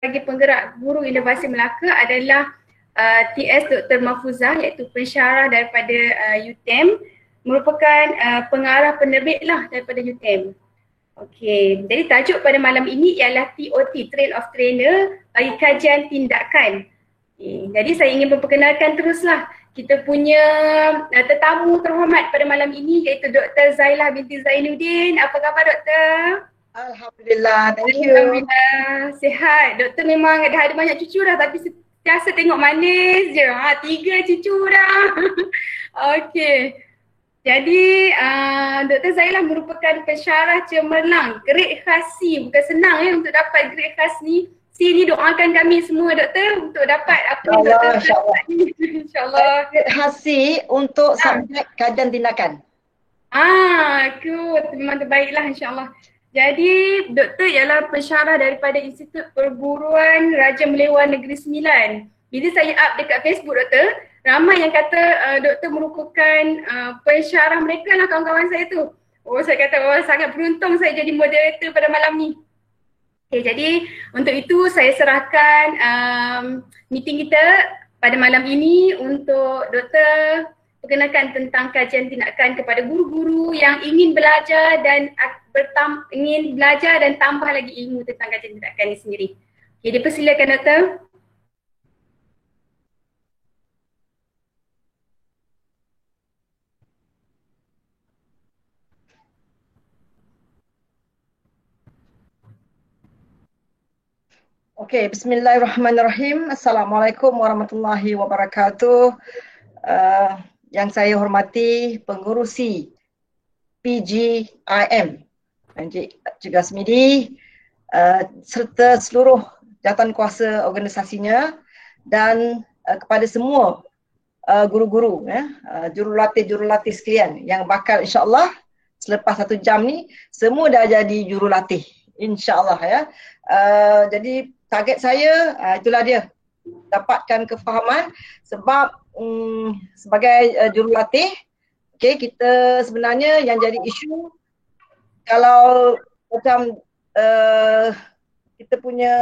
sebagai penggerak Guru Inovasi Melaka adalah TS Dr. Mahfuzah, iaitu pensyarah daripada UTM, merupakan pengarah penerbit lah daripada UTM. Okey, jadi tajuk pada malam ini ialah TOT, Trail of Trainer, bagi kajian tindakan. Jadi saya ingin memperkenalkan teruslah kita punya tetamu terhormat pada malam ini, iaitu Dr. Zailah binti Zainuddin. Apa khabar Doktor? Alhamdulillah, thank you. Alhamdulillah, sihat. Doktor memang dah ada banyak cucu dah, tapi sentiasa tengok manis je. 3 cucu dah. Okey. Jadi Dr. Zailah merupakan pensyarah cemerlang, grade khas C. Bukan senang untuk dapat grade khas ni. C ni doakan kami semua doktor untuk dapat apa yang doktor dapat ni. InsyaAllah. Grade khas C untuk subjek kajian tindakan. Good. Memang terbaiklah insyaAllah. Jadi doktor ialah pensyarah daripada Institut Perguruan Raja Melewan Negeri Sembilan. Bila saya up dekat Facebook doktor, ramai yang kata doktor merupakan pensyarah mereka lah, kawan-kawan saya tu. Saya kata sangat beruntung saya jadi moderator pada malam ni. Okay, jadi untuk itu saya serahkan meeting kita pada malam ini untuk doktor perkenalkan tentang kajian tindakan kepada guru-guru yang ingin belajar dan ingin belajar dan tambah lagi ilmu tentang kajian tindakan ini sendiri. Okay, dipersilakan doktor. Okey, bismillahirrahmanirrahim. Assalamualaikum warahmatullahi wabarakatuh. Yang saya hormati pengurusi PGIM, Encik Gasmidi, serta seluruh jawatankuasa organisasinya dan kepada semua guru-guru, jurulatih-jurulatih sekalian yang bakal insyaAllah selepas 1 jam ni semua dah jadi jurulatih insyaAllah ya. Jadi target saya itulah dia, dapatkan kefahaman sebab sebagai jurulatih, okay, kita sebenarnya yang jadi isu kalau macam kita punya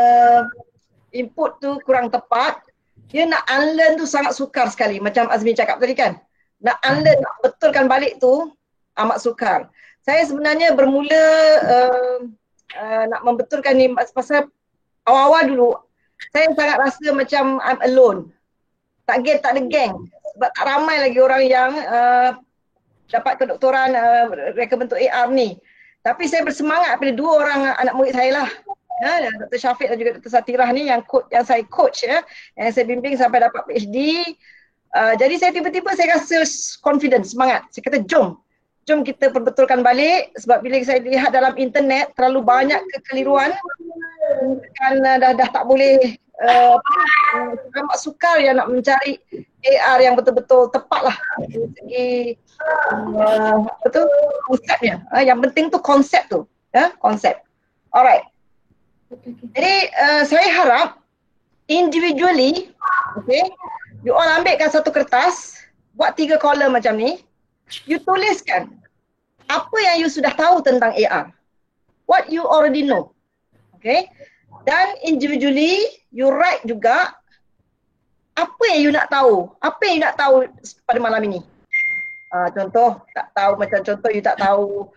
input tu kurang tepat, dia nak unlearn tu sangat sukar sekali, macam Azmi cakap tadi kan, nak unlearn, nak betulkan balik tu amat sukar. Saya sebenarnya bermula nak membetulkan ni pasal awal-awal dulu saya sangat rasa macam I'm alone, tak ada geng sebab tak ramai lagi orang yang dapat kedoktoran reka bentuk AR ni. Tapi saya bersemangat pada 2 orang anak murid saya lah, Dr. Syafiq dan juga Dr. Satirah ni yang saya coach ya, yang saya bimbing sampai dapat PhD. Jadi saya tiba-tiba saya rasa confident, semangat. Saya kata jom kita perbetulkan balik sebab bila saya lihat dalam internet terlalu banyak kekeliruan kan, dah tak boleh amat sukar ya nak mencari AR yang betul-betul tepat lah dari segi konsepnya. Yang penting tu konsep tu, konsep. Alright. Jadi saya harap individually, okay, you all ambilkan satu kertas, buat 3 kolom macam ni. You tuliskan apa yang you sudah tahu tentang AR, what you already know, okay. Dan individually you write juga apa yang you nak tahu, pada malam ini. Contoh tak tahu, macam contoh you tak tahu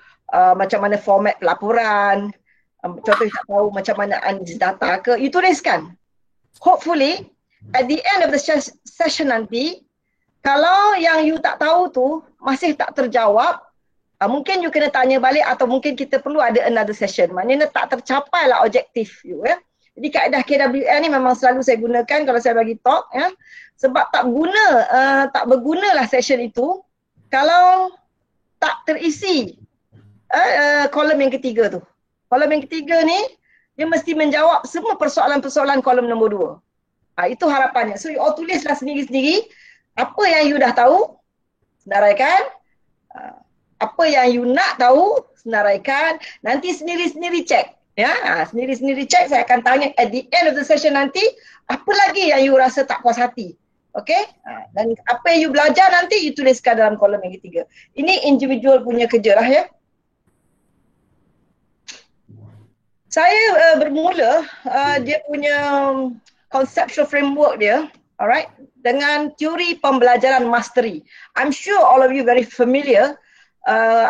macam mana format pelaporan, contoh you tak tahu macam mana analisis data ke, you tuliskan. Hopefully at the end of the session nanti, kalau yang you tak tahu tu masih tak terjawab, mungkin you kena tanya balik atau mungkin kita perlu ada another session. Maknanya tak tercapai lah objektif you ya. Jadi kaedah KWL ni memang selalu saya gunakan kalau saya bagi talk ya. Sebab tak bergunalah session itu kalau tak terisi kolom yang ketiga tu. Kolom yang ketiga ni dia mesti menjawab semua persoalan-persoalan kolom nombor 2. Itu harapannya. So you all tulislah sendiri-sendiri apa yang you dah tahu, senaraikan. Apa yang you nak tahu, senaraikan. Nanti sendiri-sendiri cek. Ya, sendiri-sendiri cek. Saya akan tanya at the end of the session nanti, apa lagi yang you rasa tak puas hati. Okay? Dan apa yang you belajar nanti, you tuliskan dalam kolom yang ketiga. Ini individual punya kerja lah ya. Saya bermula dia punya conceptual framework dia, alright, dengan teori pembelajaran mastery. I'm sure all of you very familiar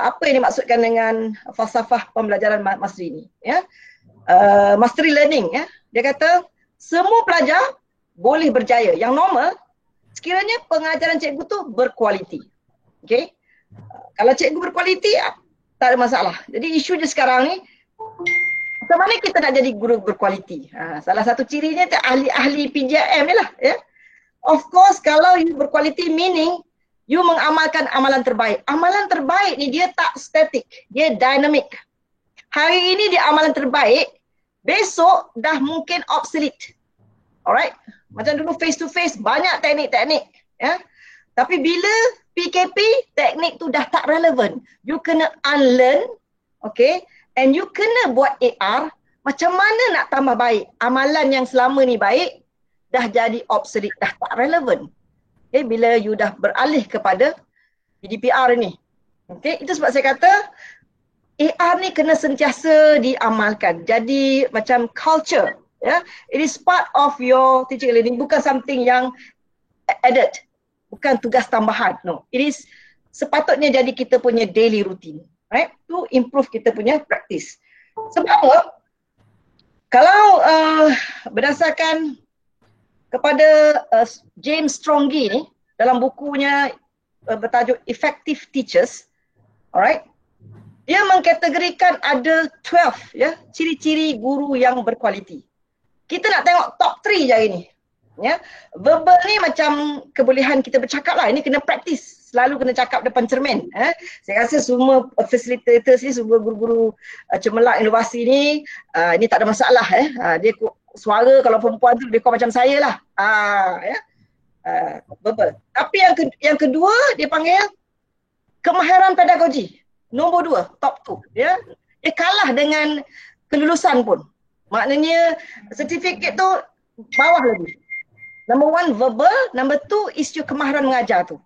apa yang dimaksudkan dengan falsafah pembelajaran mastery ini, ya. Mastery learning, ya. Dia kata semua pelajar boleh berjaya. Yang normal sekiranya pengajaran cikgu tu berkualiti. Okay? Kalau cikgu berkualiti, tak ada masalah. Jadi isu je sekarang ni, macam mana kita nak jadi guru berkualiti? Salah satu cirinya ahli-ahli PJM ni lah. Ya? Of course, kalau you berkualiti meaning you mengamalkan amalan terbaik. Amalan terbaik ni dia tak statik, dia dynamic. Hari ini dia amalan terbaik, besok dah mungkin obsolete. Alright? Macam dulu face to face, banyak teknik-teknik. Ya? Tapi bila PKP, teknik tu dah tak relevan. You kena unlearn, okay? And you kena buat AR, macam mana nak tambah baik? Amalan yang selama ni baik, dah jadi obsolete, dah tak relevan. Okay, bila you dah beralih kepada GDPR ni. Okay, itu sebab saya kata, AR ni kena sentiasa diamalkan. Jadi macam culture, ya. It is part of your teaching learning, bukan something yang added. Bukan tugas tambahan, no. It is sepatutnya jadi kita punya daily routine. Right, to improve kita punya practice. Sebab apa? Kalau berdasarkan kepada James Strongey ni dalam bukunya bertajuk Effective Teachers, alright, dia mengkategorikan ada 12 ya ciri-ciri guru yang berkualiti. Kita nak tengok top 3 je hari ni. Ya, verbal ni macam kebolehan kita bercakap lah. Ini kena praktis. Selalu kena cakap depan cermin. Saya rasa semua facilitators ni, semua guru-guru cemerlang inovasi ni, ini tak ada masalah. Dia suara kalau perempuan tu lebih kurang macam saya lah. Ya. Verbal. Tapi yang kedua dia panggil kemahiran pedagogi. Nombor 2, top 2. Ya. Dia kalah dengan kelulusan pun. Maknanya sertifikat tu bawah lagi. Number 1 verbal, number 2 isu kemahiran mengajar tu.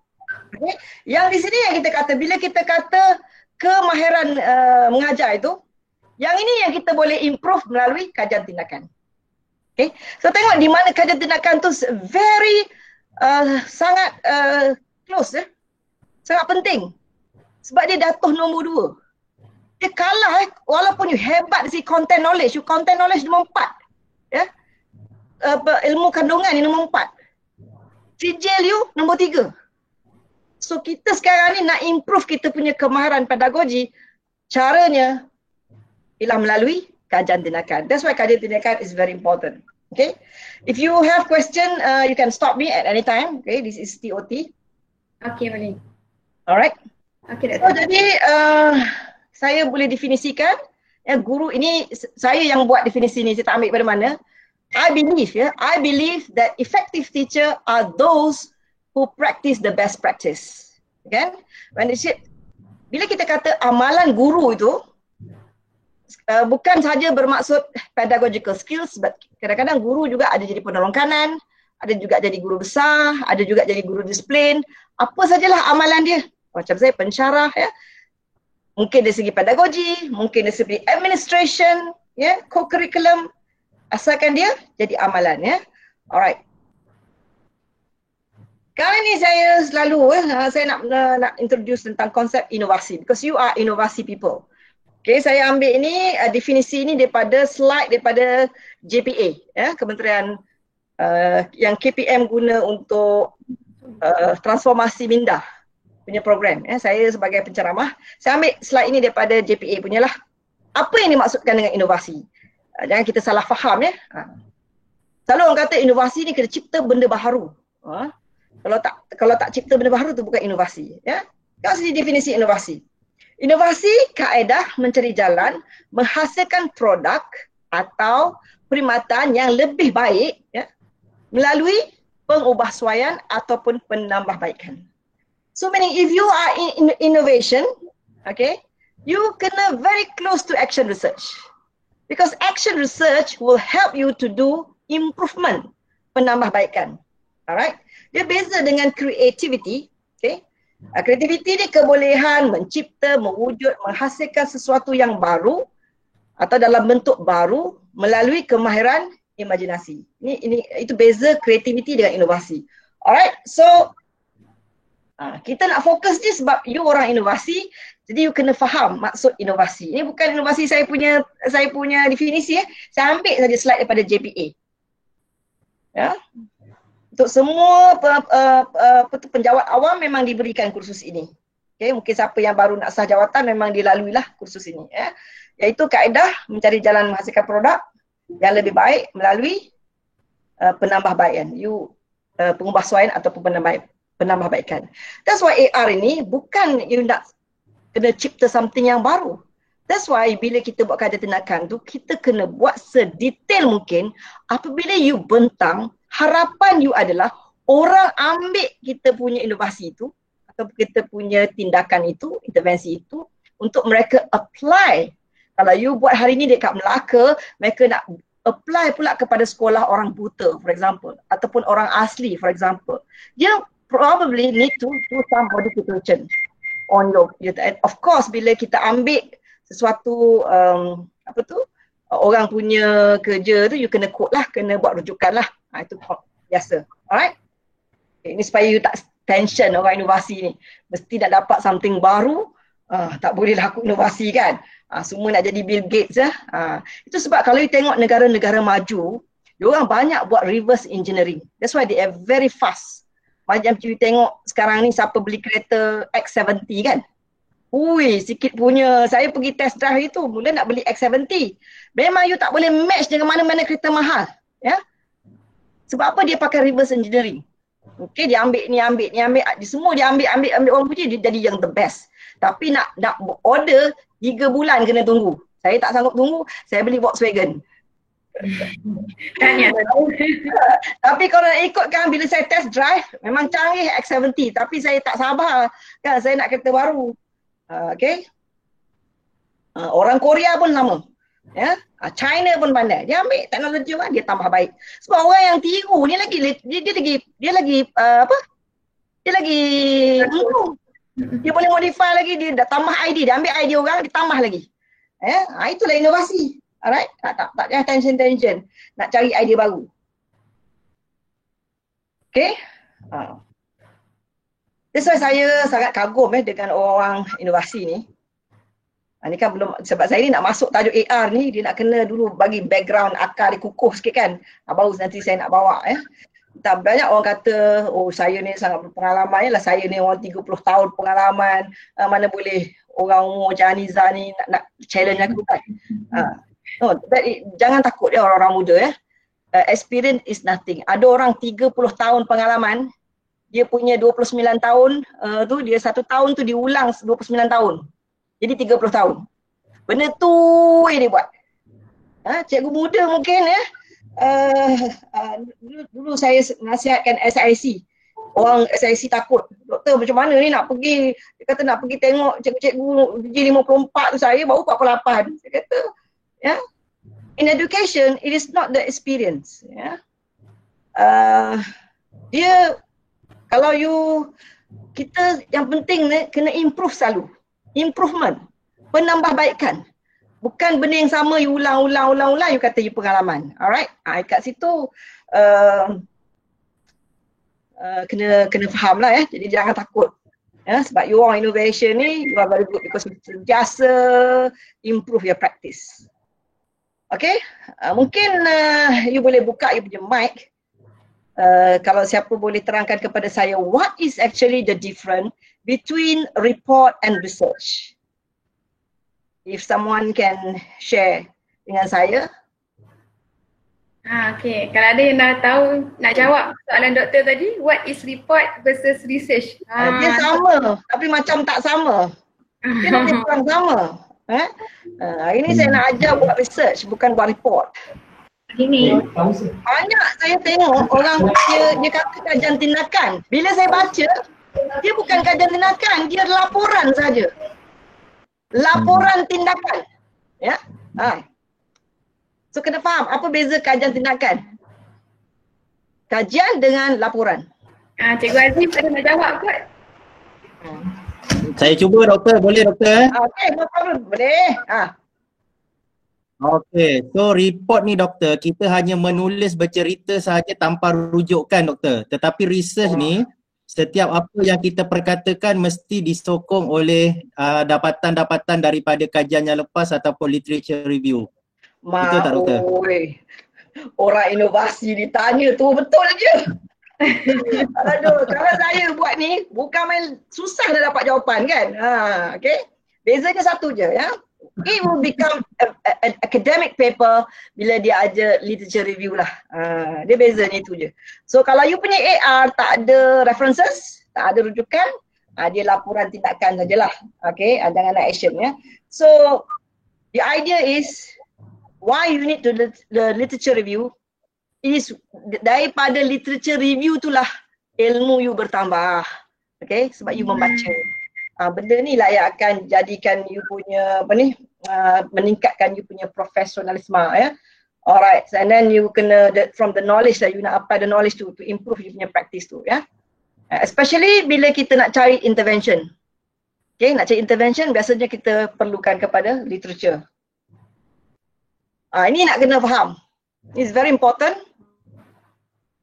Okay. Yang di sini yang kita kata, bila kita kata kemahiran mengajar itu, yang ini yang kita boleh improve melalui kajian tindakan. Okay. So tengok di mana kajian tindakan tu very sangat close, sangat penting. Sebab dia jatuh nombor 2. Dia kalah walaupun you hebat si content knowledge, you content knowledge nombor 4. Ya. Ilmu kandungan ni nombor 4. Sijil you nombor 3. So kita sekarang ni nak improve kita punya kemahiran pedagogi, caranya ialah melalui kajian tindakan. That's why kajian tindakan is very important. Okay. If you have question, you can stop me at any time. Okay, this is TOT. Okay, boleh. Alright. Okay, so jadi saya boleh definisikan guru ini, saya yang buat definisi ni, saya tak ambil pada mana. I believe that effective teacher are those who practice the best practice. Okay? Bila kita kata amalan guru itu, bukan saja bermaksud pedagogical skills, but kadang-kadang guru juga ada jadi penolong kanan, ada juga jadi guru besar, ada juga jadi guru disiplin, apa sajalah amalan dia. Macam saya pensyarah, ya. Mungkin dari segi pedagogi, mungkin dari segi administration, ya, co-curriculum, asalkan dia jadi amalan, ya. Alright. Kali ni saya selalu saya nak introduce tentang konsep inovasi, because you are inovasi people. Okay, saya ambil ini definisi ini daripada slide daripada JPA, ya, Kementerian yang KPM guna untuk transformasi minda punya program. Ya. Saya sebagai penceramah, saya ambil slide ini daripada JPA punya lah. Apa yang dimaksudkan dengan inovasi? Jangan kita salah faham, ya. Selalu orang kata inovasi ni kena cipta benda baharu. Kalau tak cipta benda baharu tu bukan inovasi, ya. Kasih definisi inovasi. Inovasi kaedah mencari jalan menghasilkan produk atau perkhidmatan yang lebih baik, ya, melalui pengubahsuaian ataupun penambahbaikan. So meaning if you are in innovation, okay, you kena very close to action research. Because action research will help you to do improvement, penambahbaikan. Alright? Dia beza dengan creativity, okay? Creativity ni kebolehan mencipta, mewujud, menghasilkan sesuatu yang baru atau dalam bentuk baru melalui kemahiran imajinasi. Itu beza kreativiti dengan inovasi. Alright, so kita nak fokus je sebab you orang inovasi, jadi you kena faham maksud inovasi. Ini bukan inovasi saya punya definisi ya. Saya ambil saja slide daripada JPA. Ya. Untuk semua penjawat awam memang diberikan kursus ini. Okay, mungkin siapa yang baru nak sah jawatan memang dilaluilah kursus ini ya. Iaitu kaedah mencari jalan menghasilkan produk yang lebih baik melalui penambahbaikan. Pengubahsuaian ataupun penambahbaikan. That's why AR ini bukan you nak kena cipta something yang baru. That's why bila kita buat kajian tindakan tu, kita kena buat sedetail mungkin. Apabila you bentang, harapan you adalah orang ambil kita punya inovasi itu atau kita punya tindakan itu, intervensi itu untuk mereka apply. Kalau you buat hari ni dekat Melaka, mereka nak apply pula kepada sekolah orang buta, for example, ataupun orang asli, for example. Dia probably need to do some modification on your, of course bila kita ambil sesuatu orang punya kerja tu, you kena quote lah, kena buat rujukan lah. Itu biasa. Alright? Okay, ini supaya you tak tension orang inovasi ni. Mesti nak dapat something baru, tak boleh lah aku inovasi kan. Semua nak jadi Bill Gates lah. Itu sebab kalau you tengok negara-negara maju, diorang banyak buat reverse engineering. That's why they are very fast. Macam you tengok sekarang ni siapa beli kereta X70 kan. Ui, sikit punya. Saya pergi test drive itu, mula nak beli X70. Memang you tak boleh match dengan mana-mana kereta mahal. Ya? Sebab apa dia pakai reverse engineering? Okay, dia ambil ni, semua dia ambil orang puji, dia jadi yang the best. Tapi nak order 3 bulan kena tunggu. Saya tak sanggup tunggu, saya beli Volkswagen. Tapi kalau nak ikutkan bila saya test drive, memang canggih X70. Tapi saya tak sabar kan, saya nak kereta baru. Okay. Orang Korea pun sama. Ya, China pun pandai. Dia ambil teknologi orang, dia tambah baik. Sebab orang yang tiru ni dia lagi untung. Dia boleh modify lagi, dia dah tambah idea, dia ambil idea orang, dia tambah lagi. Itulah inovasi. Alright? Tak payah tension. Nak cari idea baru. Okay? That's why saya sangat kagum dengan orang inovasi ni. Ni kan belum, sebab saya ni nak masuk tajuk AR ni, dia nak kena dulu bagi background akar dia kukuh sikit kan. Baru nanti saya nak bawa ya. Tak banyak orang kata, oh saya ni sangat berpengalaman, lah saya ni orang 30 tahun pengalaman, mana boleh orang umur macam Aniza ni nak challenge aku kan. Jangan takut ya orang-orang muda ya. Experience is nothing. Ada orang 30 tahun pengalaman, dia punya 29 tahun tu, dia 1 tahun tu diulang 29 tahun. Jadi 30 tahun. Benda tu yang dia buat. Cikgu muda mungkin ya. Dulu saya nasihatkan SIC. Orang SIC takut. Doktor macam mana ni nak pergi, dia kata nak pergi tengok cikgu-cikgu G54 tu, saya baru 48. Saya kata, ya. In education, it is not the experience. Ya. Dia, kalau kita yang penting kena improve selalu. Improvement, penambahbaikan. Bukan benda yang sama you ulang, you kata you pengalaman. Alright? Kat situ kena faham lah ya. Jadi jangan takut. Ya, sebab you orang innovation ni, you are very good because you sentiasa improve your practice. Okay? Mungkin you boleh buka you punya mic. Kalau siapa boleh terangkan kepada saya, what is actually the difference between report and research? If someone can share dengan saya. Okay, kalau ada yang dah tahu nak jawab soalan doktor tadi, what is report versus research? Dia sama, tapi macam tak sama. Dia lebih kurang sama. Hari ni saya nak ajar buat research, bukan buat report. Ini banyak saya tengok orang dia kata kajian tindakan. Bila saya baca, dia bukan kajian tindakan, dia laporan saja. Laporan tindakan. Ya. So kena faham apa beza kajian tindakan. Kajian dengan laporan. Cikgu Azim ada nak jawab kot? Saya cuba doktor, boleh doktor? Okay, no problem. Boleh. Okey, so report ni doktor, kita hanya menulis bercerita sahaja tanpa rujukan doktor. Tetapi research ni, setiap apa yang kita perkatakan mesti disokong oleh dapatan-dapatan daripada kajian yang lepas ataupun literature review. Betul tak doktor? Oi. Orang inovasi ditanya tu betul je. Aduh, kalau saya buat ni bukan main susah dah dapat jawapan kan. Okay. Bezanya satu je ya. It will become an academic paper bila dia ada literature review lah. Dia bezanya itu je. So kalau you punya AR tak ada references, tak ada rujukan, dia laporan tindakan sajalah. Okay, jangan nak action ya. So the idea is why you need to the literature review is daripada literature review itulah ilmu you bertambah. Okay, sebab you membaca. Benda ni lah yang akan jadikan you punya meningkatkan you punya profesionalisme ya. Alright, and then you kena from the knowledge that you nak apply the knowledge to improve you punya practice tu ya. Especially bila kita nak cari intervention. Okay, nak cari intervention biasanya kita perlukan kepada literature. Ini nak kena faham. It's very important.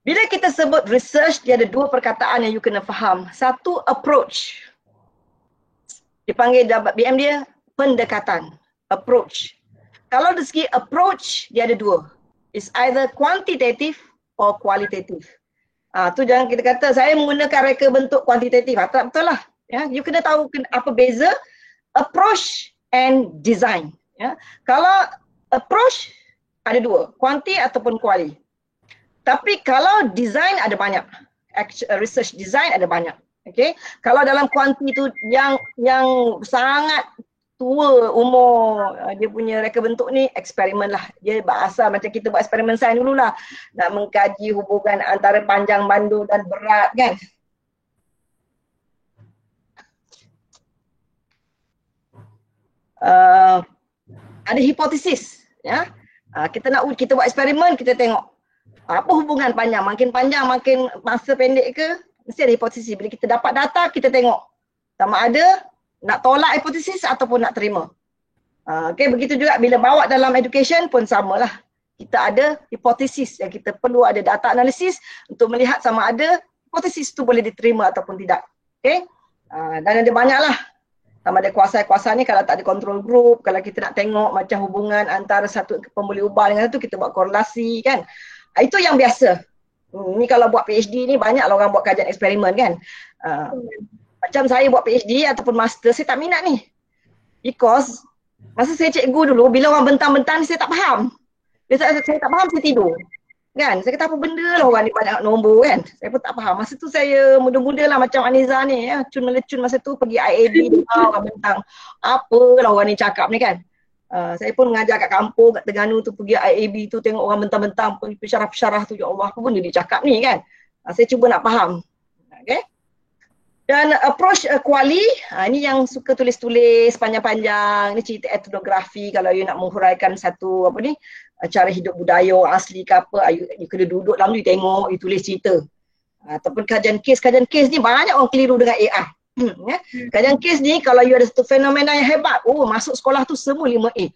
Bila kita sebut research, dia ada dua perkataan yang you kena faham. Satu, approach. Dipanggil BM dia pendekatan, approach. Kalau dari segi approach, dia ada dua. It's either quantitative or qualitative. Tu jangan kita kata saya menggunakan reka bentuk kuantitatif. Tak betul lah. Ya, you kena tahu apa beza approach and design. Ya. Kalau approach ada dua, quanti ataupun quali. Tapi kalau design ada banyak. Research design ada banyak. Okay, kalau dalam kuanti tu yang sangat tua umur dia punya reka bentuk ni eksperimen lah. Dia berasal macam kita buat eksperimen sains dululah. Nak mengkaji hubungan antara panjang bandu dan berat kan. Ada hipotesis ya. Kita buat eksperimen, kita tengok apa hubungan panjang, makin masa pendek ke? Mesti ada hipotesis. Bila kita dapat data, kita tengok sama ada nak tolak hipotesis ataupun nak terima. Okay, begitu juga bila bawa dalam education pun samalah. Kita ada hipotesis yang kita perlu ada data analisis untuk melihat sama ada hipotesis tu boleh diterima ataupun tidak. Okay, dan ada banyaklah. Sama ada kuasa-kuasa ni kalau tak ada control group, kalau kita nak tengok macam hubungan antara satu pembuli ubah dengan satu, kita buat korelasi kan. Itu yang biasa. Ni kalau buat PhD ni banyak lah orang buat kajian eksperimen kan. Macam saya buat PhD ataupun master, saya tak minat ni. Because masa saya cikgu dulu, bila orang bentang-bentang saya tak faham. Bila saya tak faham, saya tidur. Kan? Saya kata apa benda lah orang ni banyak nombor kan. Saya pun tak faham. Masa tu saya muda-muda lah macam Aniza ni ya. Cun-melecun masa tu pergi IAB orang bentang. Apalah orang ni cakap ni kan. Saya pun mengajar kat kampung, kat Terengganu tu, pergi IAB tu tengok orang bentang-bentang pensyarah-pensyarah tu, ya Allah apa benda dia cakap ni kan. Saya cuba nak faham. Okay. Dan approach kuali, ini yang suka tulis-tulis panjang-panjang, ni cerita etnografi kalau you nak menghuraikan satu cara hidup budaya asli ke apa, you kena duduk dalam tu, you tengok, you tulis cerita. Ataupun kajian kes ni banyak orang keliru dengan AR. Ya. Kajian kes ni kalau you ada satu fenomena yang hebat, masuk sekolah tu semua 5A.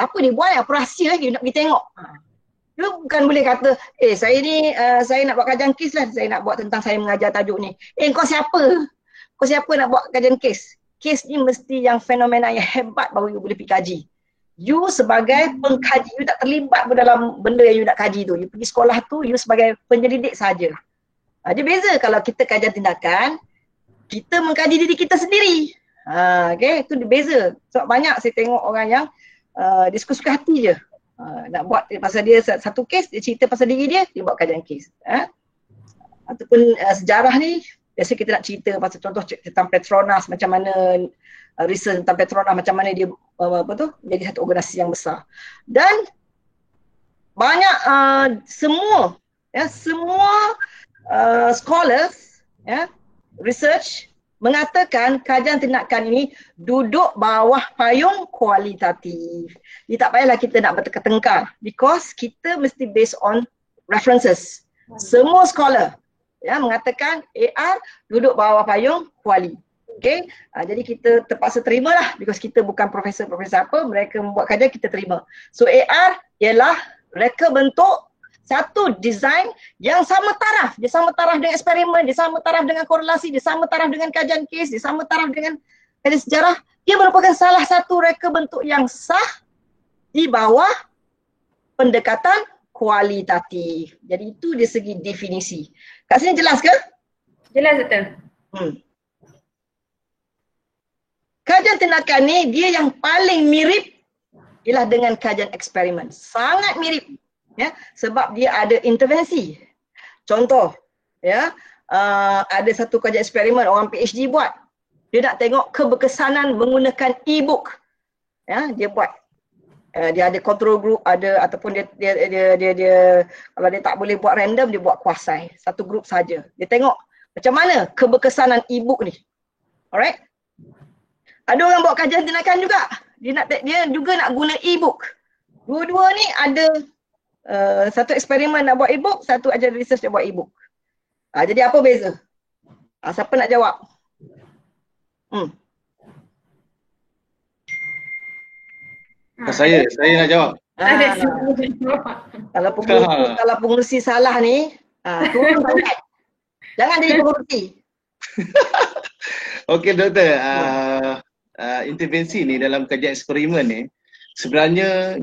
Apa dia buat, apa rahsia you nak pergi tengok. You bukan boleh kata, saya ni saya nak buat kajian kes lah, saya nak buat tentang saya mengajar tajuk ni. Kau siapa? Kau siapa nak buat kajian kes? Kes ni mesti yang fenomena yang hebat baru you boleh pergi kaji. You sebagai pengkaji, you tak terlibat dalam benda yang you nak kaji tu. You pergi sekolah tu, you sebagai penyelidik saja. Dia beza kalau kita kajian tindakan, kita mengkaji diri kita sendiri. Okay, itu beza. Sebab banyak saya tengok orang yang dia suka-suka hati je. Nak buat pasal dia satu kes, dia cerita pasal diri dia buat kajian kes. Ataupun sejarah ni, biasa kita nak cerita pasal contoh tentang Petronas, macam mana research tentang Petronas, macam mana dia jadi satu organisasi yang besar. Dan banyak semua scholars research mengatakan kajian tindakan ini duduk bawah payung kualitatif. Dia tak payahlah kita nak bertengkar because kita mesti based on references. Semua scholar mengatakan AR duduk bawah payung kuali. Okay, jadi kita terpaksa terima lah because kita bukan profesor-profesor apa, mereka membuat kajian kita terima. So AR ialah mereka bentuk satu design yang sama taraf. Dia sama taraf dengan eksperimen, dia sama taraf dengan korelasi, dia sama taraf dengan kajian kes, dia sama taraf dengan kajian sejarah. Dia merupakan salah satu reka bentuk yang sah di bawah pendekatan kualitatif. Jadi itu dari segi definisi. Kat sini jelas ke? Jelas betul. Kajian tindakan ni dia yang paling mirip ialah dengan kajian eksperimen. Sangat mirip, ya, sebab dia ada intervensi. Contoh, ya, ada satu kajian eksperimen orang PhD buat. Dia nak tengok keberkesanan menggunakan e-book. Ya, dia buat. Dia ada control group, ada ataupun dia kalau dia tak boleh buat random, dia buat kuasai. Satu group saja. Dia tengok macam mana keberkesanan e-book ni. Alright? Ada orang buat kajian tindakan juga. Dia juga nak guna e-book. Dua-dua ni ada satu eksperimen nak buat e-book, satu ajar research nak buat e-book. Jadi apa beza? Siapa nak jawab? Saya nak jawab. Kalau pengurusi salah ni, turun banget. Jangan jadi pengurusi. Okey doktor, intervensi ni dalam kajian eksperimen ni sebenarnya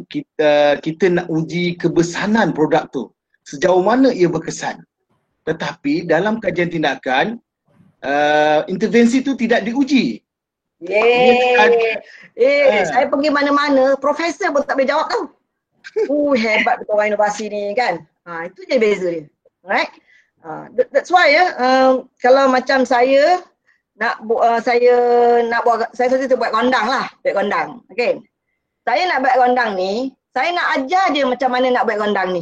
kita nak uji kebersanan produk tu, sejauh mana ia berkesan. Tetapi dalam kajian tindakan intervensi tu tidak diuji. Saya pergi mana-mana, profesor pun tak boleh jawab tau. Hebat betul orang inovasi ni kan. Itu je beza dia. Right? That's why kalau macam saya saya buat gondang lah, buat gondang. Okay. Saya nak buat gondang ni, saya nak ajar dia macam mana nak buat gondang ni.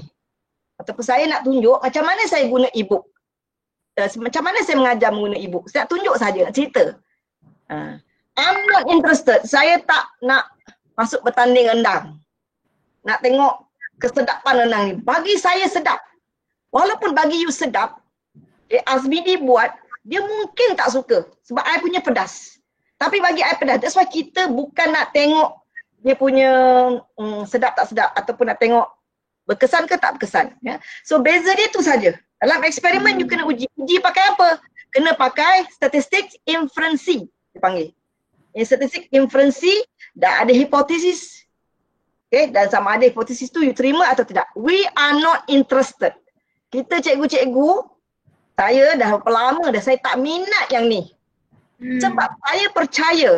Ataupun saya nak tunjuk macam mana saya guna e-book. Macam mana saya mengajar menggunakan e-book. Saya nak tunjuk saja, nak cerita. I'm not interested. Saya tak nak masuk bertanding rendang. Nak tengok kesedapan rendang ni. Bagi saya sedap. Walaupun bagi you sedap, Azmidi buat, dia mungkin tak suka sebab I punya pedas. Tapi bagi I pedas. That's why kita bukan nak tengok dia punya sedap tak sedap ataupun nak tengok berkesan ke tak berkesan. Ya? So beza dia tu saja. Dalam eksperimen you kena uji. Uji pakai apa? Kena pakai statistik inferensi dipanggil. Statistik inferensi dah ada hipotesis. Okay, dan sama ada hipotesis tu you terima atau tidak. We are not interested. Kita cikgu-cikgu, saya dah berapa lama dah saya tak minat yang ni. Sebab saya percaya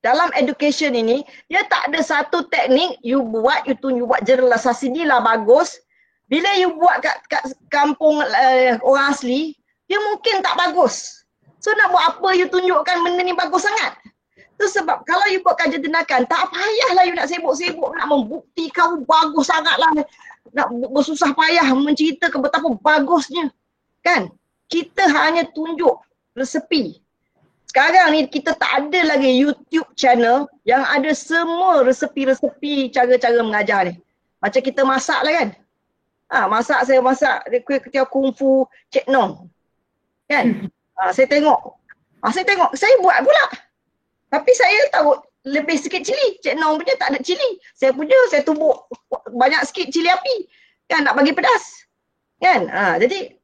dalam education ini, dia tak ada satu teknik you buat, you buat generalisasi ni lah bagus. Bila you buat kat kampung orang asli, dia mungkin tak bagus. So nak buat apa you tunjukkan benda ni bagus sangat? Tu sebab kalau you buat kajian tindakan, tak payahlah you nak sibuk-sibuk nak membuktikan bagus sangatlah. Nak bersusah payah menceritakan betapa bagusnya. Kan? Kita hanya tunjuk resepi. Sekarang ni kita tak ada lagi YouTube channel yang ada semua resepi-resepi cara-cara mengajar ni. Macam kita masak lah kan. Saya masak kuih ketiau kungfu Cik Nong. Kan? Saya tengok. Saya buat pula. Tapi saya tahu lebih sikit cili. Cik Nong punya tak ada cili. Saya punya saya tumbuk banyak sikit cili api. Kan nak bagi pedas. Kan? Jadi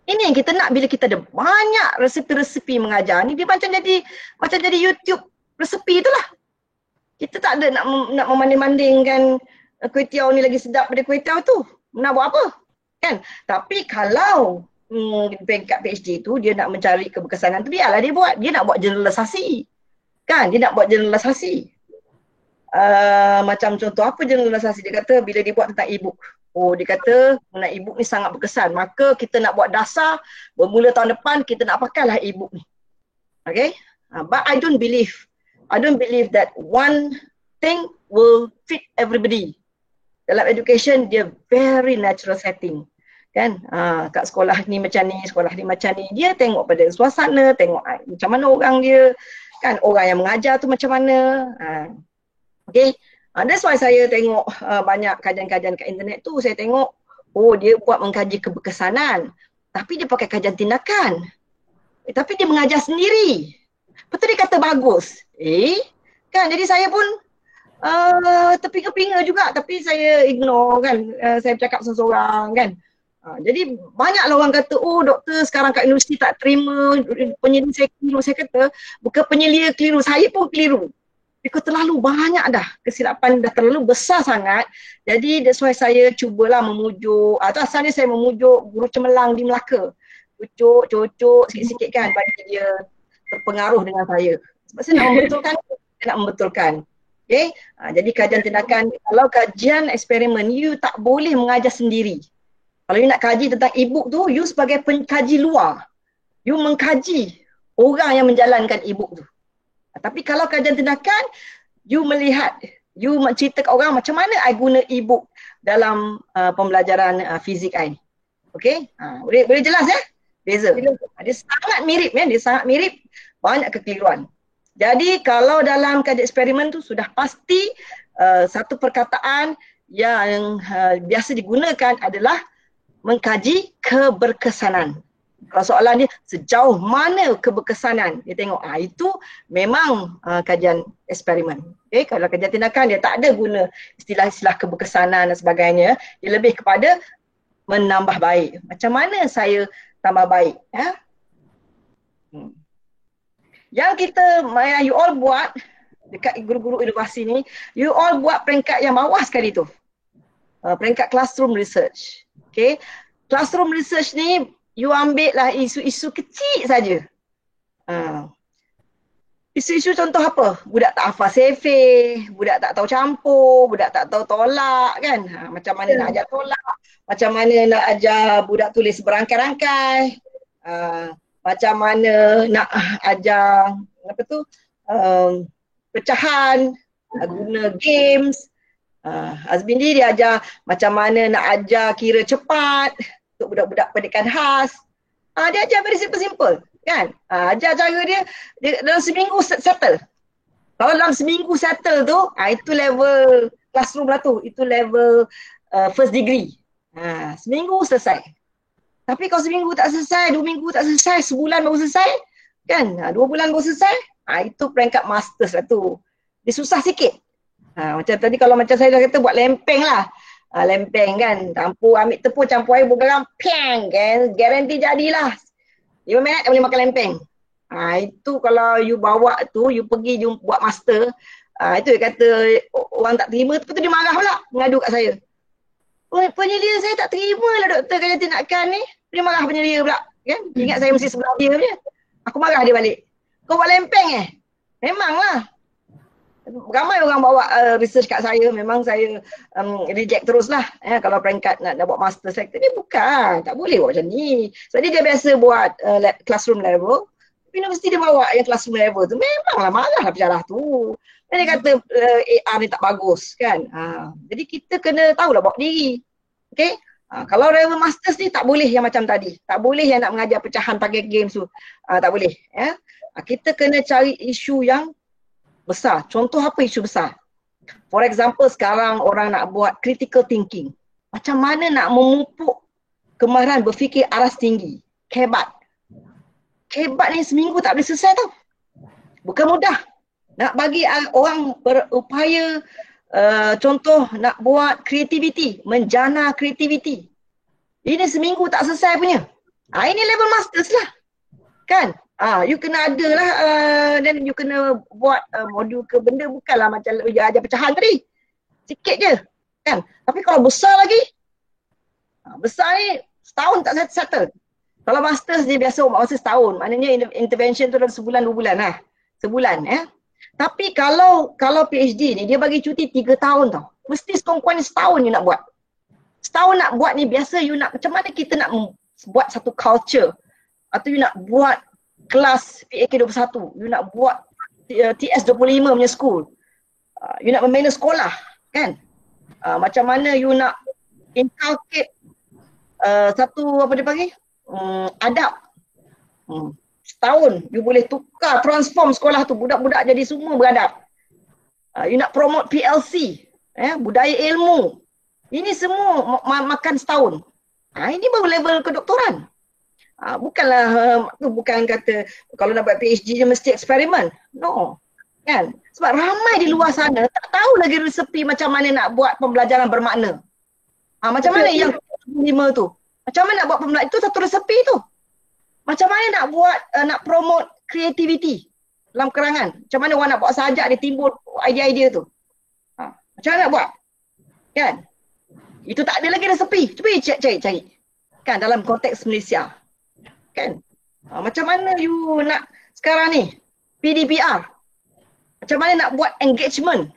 ini yang kita nak bila kita ada banyak resepi-resepi mengajar ni, dia macam jadi YouTube resepi itulah. Kita tak ada nak memanding-mandingkan kuih tiaw ni lagi sedap daripada kuih tiaw tu. Nak buat apa? Kan? Tapi kalau peringkat PhD tu dia nak mencari keberkesanan tu, biarlah dia buat. Dia nak buat generalisasi. Kan? Dia nak buat generalisasi. Macam contoh apa generalisasi? Dia kata bila dia buat tentang e-book. Dia kata guna e-book ni sangat berkesan. Maka kita nak buat dasar, bermula tahun depan kita nak pakailah e-book ni. Okay? But I don't believe that one thing will fit everybody. Dalam education, dia very natural setting. Kan? Kat sekolah ni macam ni, sekolah ni macam ni. Dia tengok pada suasana, tengok macam mana orang dia. Kan? Orang yang mengajar tu macam mana. Okay? That's why saya tengok banyak kajian-kajian kat internet tu. Saya tengok, dia buat mengkaji keberkesanan. Tapi dia pakai kajian tindakan. Tapi dia mengajar sendiri. Betul dia kata bagus. Kan jadi saya pun terpinga-pinga juga tapi saya ignore kan. Saya bercakap seorang-seorang kan. Jadi banyaklah orang kata, oh doktor sekarang kat universiti tak terima penyelia saya keliru. Saya kata, bukan penyelia keliru, saya pun keliru. Because terlalu banyak dah, kesilapan dah terlalu besar sangat. Jadi that's why saya cubalah memujuk, atau asalnya saya memujuk guru cemerlang di Melaka. Cucuk sikit-sikit kan bagi dia terpengaruh dengan saya. Sebab saya nak membetulkan. Okay? Jadi kajian tindakan, kalau kajian eksperimen, you tak boleh mengajar sendiri. Kalau you nak kaji tentang e-book tu, you sebagai pengkaji luar. You mengkaji orang yang menjalankan e-book tu. Tapi kalau kajian tindakan, you melihat, you mencerita ke orang macam mana I guna e-book dalam pembelajaran fizik I ni. Okay? Boleh jelas ya? Beza. Dia sangat mirip ya, dia sangat mirip, banyak kekeliruan. Jadi kalau dalam kajian eksperimen tu sudah pasti satu perkataan yang biasa digunakan adalah mengkaji keberkesanan. Kalau soalan dia sejauh mana keberkesanan, dia tengok itu memang kajian eksperimen. Okay? Kalau kajian tindakan dia tak ada guna istilah-istilah keberkesanan dan sebagainya. Dia lebih kepada menambah baik. Macam mana saya tambah baik? Ya? Yang you all buat dekat guru-guru inovasi ni, you all buat peringkat yang bawah sekali tu. Peringkat classroom research. Okay? Classroom research ni you ambil lah isu-isu kecil saja. Isu-isu contoh apa? Budak tak hafal sefe, budak tak tahu campur, budak tak tahu tolak kan. Macam mana nak ajar tolak, macam mana nak ajar budak tulis berangkai-rangkai, macam mana nak ajar pecahan, guna games. Azbindi dia ajar macam mana nak ajar kira cepat untuk budak-budak pendidikan khas. Dia ajar very simple-simple kan. Ajar cara dia dalam seminggu settle. Kalau dalam seminggu settle tu, itu level classroom lah tu. Itu level first degree. Seminggu selesai. Tapi kalau seminggu tak selesai, 2 minggu tak selesai, sebulan baru selesai kan, 2 bulan baru selesai, itu peringkat masters lah tu. Dia susah sikit. Macam tadi kalau macam saya dah kata buat lempeng lah. Lempeng kan, ambil tepung campur air bergaram, peng kan, garanti jadilah 5 minit boleh makan lempeng. Itu kalau you bawa tu, you pergi you buat master, itu dia kata orang tak terima, lepas tu dia marah pula, mengadu kat saya. Penyelia saya tak terima lah doktor kajian tindakan ni. Dia marah penyelia pula kan, ingat saya mesti sebelah dia punya. Aku marah dia balik. Kau buat lempeng Memanglah. Ramai orang bawa research kat saya, memang saya reject terus lah kalau peringkat nak buat master sektor ni. Bukan, tak boleh buat macam ni. Sebab dia biasa buat classroom level, universiti dia bawa yang classroom level tu, memanglah marahlah penjarah tu. Dan dia kata AR ni tak bagus kan. Jadi kita kena tahulah bawa diri. Okay? Kalau level masters ni tak boleh yang macam tadi. Tak boleh yang nak mengajar pecahan pakai games tu. Tak boleh. Kita kena cari isu yang besar. Contoh apa isu besar? For example, sekarang orang nak buat critical thinking. Macam mana nak memupuk kemahiran berfikir aras tinggi. Kebat. Kebat ni seminggu tak boleh selesai tau. Bukan mudah. Nak bagi orang berupaya, contoh nak buat kreativiti, menjana kreativiti. Ini seminggu tak selesai punya. Ini level masters lah. Kan? You kena ada lah, dan you kena buat modul ke benda, bukanlah macam you ajar pecahan tadi. Sikit je. Kan? Tapi kalau besar lagi, besar ni setahun tak settle. Kalau masters dia biasa masa setahun, maknanya intervention tu dalam sebulan 2 bulan lah. Sebulan Tapi kalau PhD ni dia bagi cuti 3 tahun tau. Mesti sekurang-kurangnya setahun you nak buat. Setahun nak buat ni biasa you nak, macam mana kita nak buat satu culture, atau you nak buat kelas PAK 21, you nak buat TS 25 punya school, you nak membina sekolah kan, macam mana you nak inculcate satu apa dia panggil adab. Setahun you boleh tukar, transform sekolah tu, budak-budak jadi semua beradab. You nak promote PLC, budaya ilmu, ini semua makan setahun. Ini baru level kedoktoran. Bukanlah bukan kata kalau nak buat PhD dia mesti eksperimen. No. Kan? Sebab ramai di luar sana tak tahu lagi resepi macam mana nak buat pembelajaran bermakna. Macam mana yang 5 tu? Macam mana nak buat pembelajaran itu satu resepi tu. Macam mana nak buat nak promote creativity dalam kerangan. Macam mana orang nak buat sajak dia timbul idea-idea tu. Macam mana nak buat? Kan? Itu tak ada lagi resepi. Cuba cari. Kan dalam konteks Malaysia. Kan? Macam mana you nak sekarang ni PDPR? Macam mana nak buat engagement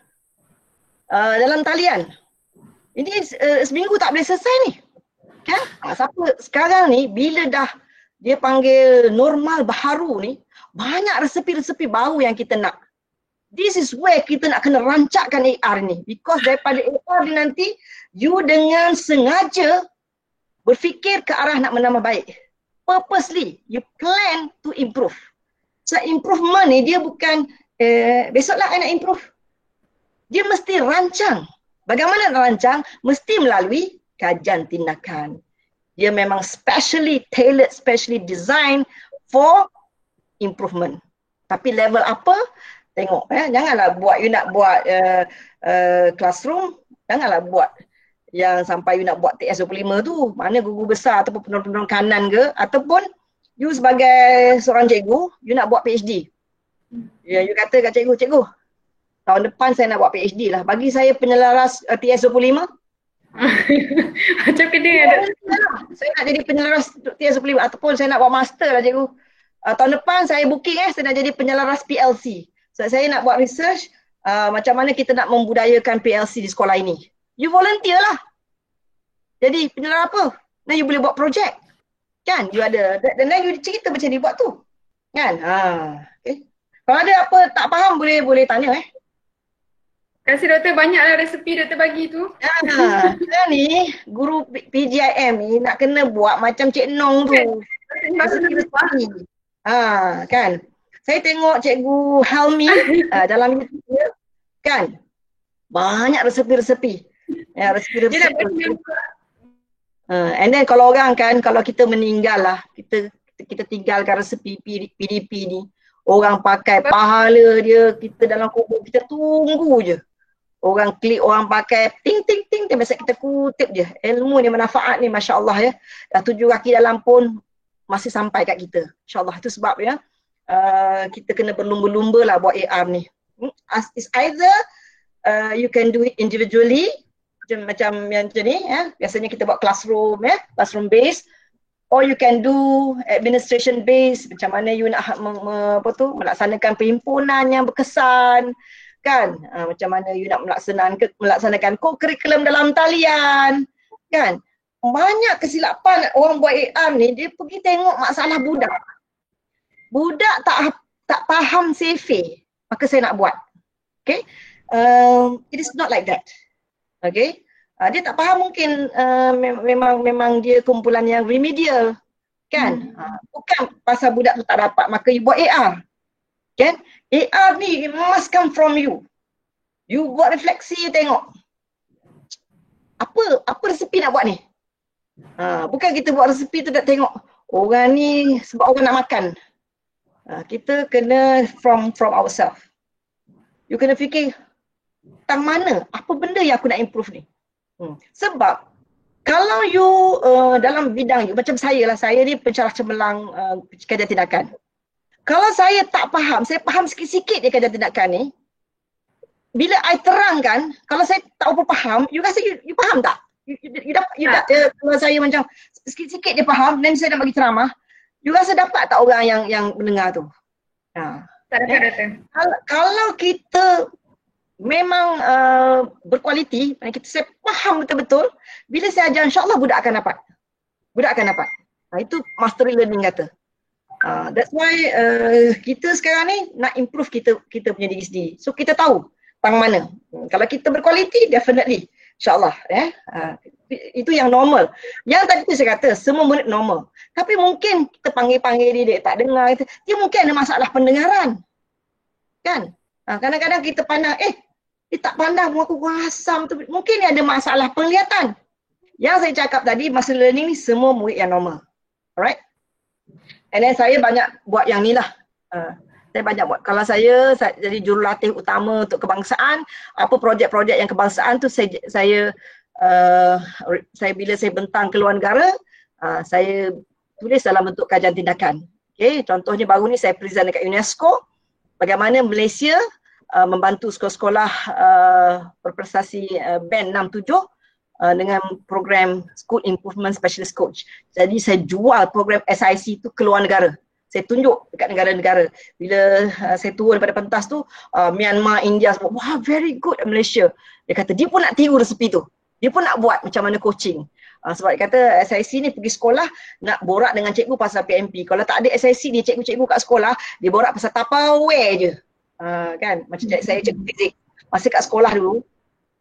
dalam talian? Ini seminggu tak boleh selesai ni. Kan? Siapa sekarang ni bila dah dia panggil normal baharu ni, banyak resepi-resepi baru yang kita nak. This is where kita nak kena rancakkan AR ni. Because daripada AR ni nanti, you dengan sengaja berfikir ke arah nak menambah baik. Purposely, you plan to improve. So improvement ni dia bukan besoklah I nak improve. Dia mesti rancang. Bagaimana nak rancang? Mesti melalui kajian tindakan. Dia memang specially tailored, specially designed for improvement. Tapi level apa? Tengok janganlah buat you nak buat classroom, janganlah buat yang sampai you nak buat TS25 tu. Mana guru besar ataupun penolong-penolong kanan ke, ataupun you sebagai seorang cikgu, you nak buat PhD. Ya, you kata kat cikgu, tahun depan saya nak buat PhD lah. Bagi saya penyelaras TS25. Macam kena ada. Saya nak jadi penyelaras TS25 ataupun saya nak buat master lah cikgu. Tahun depan saya booking saya nak jadi penyelaras PLC. So, saya nak buat research macam mana kita nak membudayakan PLC di sekolah ini. You volunteer lah. Jadi penyelaras apa? Then you boleh buat projek. Kan? You ada. Dan then you cerita macam ni buat tu. Kan? Okay. Kalau ada apa tak faham boleh tanya Terima kasih doktor, banyaklah resepi doktor bagi tu. Kita ni guru PGIM ni nak kena buat macam Cik Nong tu. Resepi. Kan. Saya tengok Cikgu Helmi dalam YouTube dia, kan. Banyak resepi-resepi. Resepi-resepi. And then kalau orang kan, kalau kita meninggal lah, kita tinggalkan resepi PDP ni. Orang pakai pahala dia, kita dalam kubur, kita tunggu je. Orang klik, orang pakai ting ting ting, biasa kita kutip je. Ilmu ni manfaat ni, Masya Allah ya. Dah 7 kaki dalam pun masih sampai kat kita. Insya Allah itu sebab ya. Kita kena berlumba-lumba lah buat AR ni. It's either you can do it individually, macam yang macam ni ya. Biasanya kita buat classroom ya, classroom based. Or you can do administration based, macam mana you nak melaksanakan perhimpunan yang berkesan, kan? Macam mana you nak melaksanakan co-curriculum dalam talian, kan? Banyak kesilapan orang buat AR ni, dia pergi tengok masalah budak. Budak tak faham CV, maka saya nak buat. Okay? It is not like that. Okay? Dia tak faham mungkin memang dia kumpulan yang remedial, kan? Bukan pasal budak tu tak dapat, maka you buat AR. Kan? AR ni must come from you. You buat refleksi, you tengok. Apa resepi nak buat ni? Bukan kita buat resepi tu nak tengok orang ni sebab orang nak makan. Kita kena from ourselves. You kena fikir tentang mana, apa benda yang aku nak improve ni. Sebab kalau you dalam bidang you, macam saya lah, saya ni pencerah cemerlang kajian tindakan. Kalau saya tak faham, saya faham sikit-sikit je kajian tindakan ni. Bila I terangkan, kalau saya tak apa faham, you rasa you faham tak? Kalau saya macam sikit-sikit dia faham, dan saya nak bagi ceramah, you rasa dapat tak orang yang mendengar tu? Tak dapat. Kalau kita memang berkualiti, saya faham betul-betul, bila saya ajar insyaAllah budak akan dapat. Itu mastery learning kata. That's why kita sekarang ni nak improve kita punya diri sendiri. So kita tahu tang mana. Kalau kita berkualiti, definitely insyaAllah. Itu yang normal. Yang tadi tu saya kata semua murid normal. Tapi mungkin kita panggil dia tak dengar. Dia mungkin ada masalah pendengaran. Kan? Kadang-kadang kita pandang, dia tak pandang muka asam tu. Mungkin dia ada masalah penglihatan. Yang saya cakap tadi, masa learning ni semua murid yang normal. Alright? And then saya banyak buat yang ni lah. Saya banyak buat. Kalau saya jadi jurulatih utama untuk kebangsaan, apa projek-projek yang kebangsaan tu saya bila saya bentang ke luar negara, saya tulis dalam bentuk kajian tindakan. Okay, contohnya baru ni saya present dekat UNESCO bagaimana Malaysia membantu sekolah-sekolah berprestasi band 6-7 dengan program School Improvement Specialist Coach. Jadi saya jual program SIC tu ke luar negara. Saya tunjuk dekat negara-negara. Bila saya turun pada pentas tu, Myanmar, India sebut, wah very good Malaysia. Dia kata dia pun nak tiru resepi tu. Dia pun nak buat macam mana coaching. Sebab dia kata SIC ni pergi sekolah nak borak dengan cikgu pasal PMP. Kalau tak ada SIC ni, cikgu-cikgu kat sekolah, dia borak pasal Tupperware je. Kan? Macam saya cikgu fizik. Masa kat sekolah dulu,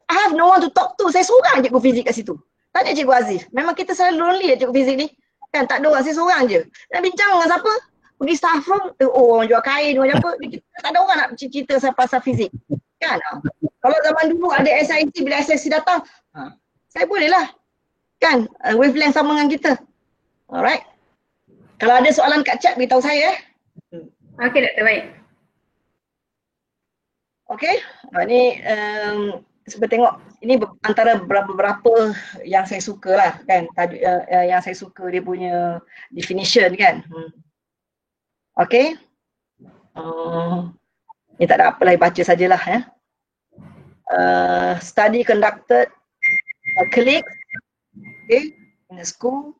I have no one to talk to. Saya seorang cikgu fizik kat situ. Tanya Cikgu Aziz. Memang kita selalu lonely ya cikgu fizik ni. Kan tak ada orang, saya seorang je. Dan bincang dengan siapa? Pergi staff room, orang jual kain, orang apa. Tak ada orang nak cerita pasal fizik. Kan? Kalau zaman dulu ada SIC, bila SIC datang, saya boleh lah. Kan? Wavelength sama dengan kita. Alright. Kalau ada soalan kat chat, beritahu saya. Okey Doktor, baik. Okay. Ni cuba tengok, ini antara beberapa yang saya suka lah kan, yang saya suka dia punya definition kan. Okay. Ni tak ada apa lah, baca sajalah ya. Study conducted colleagues in the school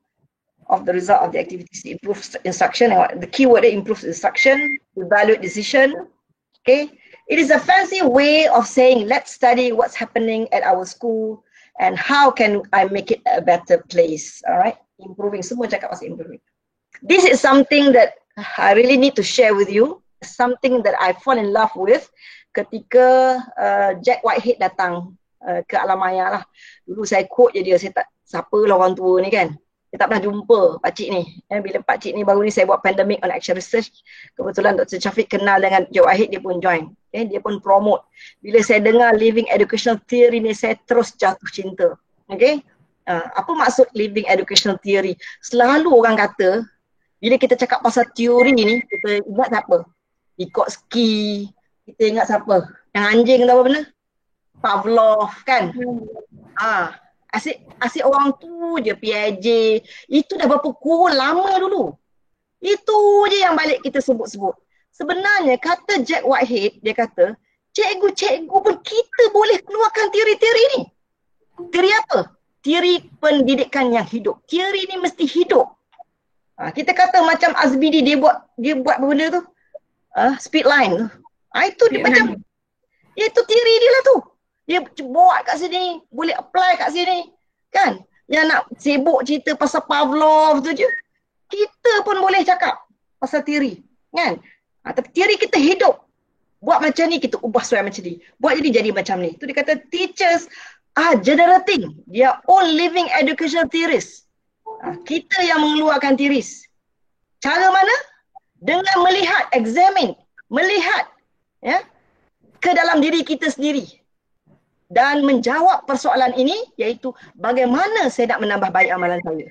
of the result of the activities to improve instruction. The keyword improve instruction, evaluate decision. Okay. It is a fancy way of saying let's study what's happening at our school and how can I make it a better place. Alright, improving. Semua cakap pasal improving. This is something that I really need to share with you. Something that I fall in love with ketika Jack Whitehead datang ke Alam Maya lah. Dulu saya quote je dia, saya tak, siapa lah orang tua ni kan. Saya tak pernah jumpa pakcik ni. Bila pakcik ni baru ni saya buat pandemic on action research, kebetulan Dr. Syafiq kenal dengan Jack Whitehead, dia pun join. Dia pun promote. Bila saya dengar living educational theory ni, saya terus jatuh cinta. Okay? Apa maksud living educational theory? Selalu orang kata, bila kita cakap pasal teori ni, kita ingat siapa? Vygotsky, kita ingat siapa? Yang anjing tu apa benda? Pavlov kan? Asyik orang tu je Piaget. Itu dah berapa kurun lama dulu. Itu je yang balik kita sebut-sebut. Sebenarnya kata Jack Whitehead, dia kata cikgu-cikgu pun kita boleh keluarkan teori-teori ni. Teori apa? Teori pendidikan yang hidup. Teori ni mesti hidup. Kita kata macam Azbidi dia buat benda tu. Speed line tu. Itu dia macam, itu teori dia lah tu. Dia buat kat sini, boleh apply kat sini. Kan? Yang nak sibuk cerita pasal Pavlov tu je. Kita pun boleh cakap pasal teori. Kan? Tapi teori kita hidup. Buat macam ni, kita ubah sesuai macam ni. Buat jadi macam ni. Tu dia kata teachers are generating their own living educational theories. Kita yang mengeluarkan theories. Cara mana? Dengan melihat, examine, melihat ya, ke dalam diri kita sendiri. Dan menjawab persoalan ini, iaitu bagaimana saya nak menambah baik amalan saya.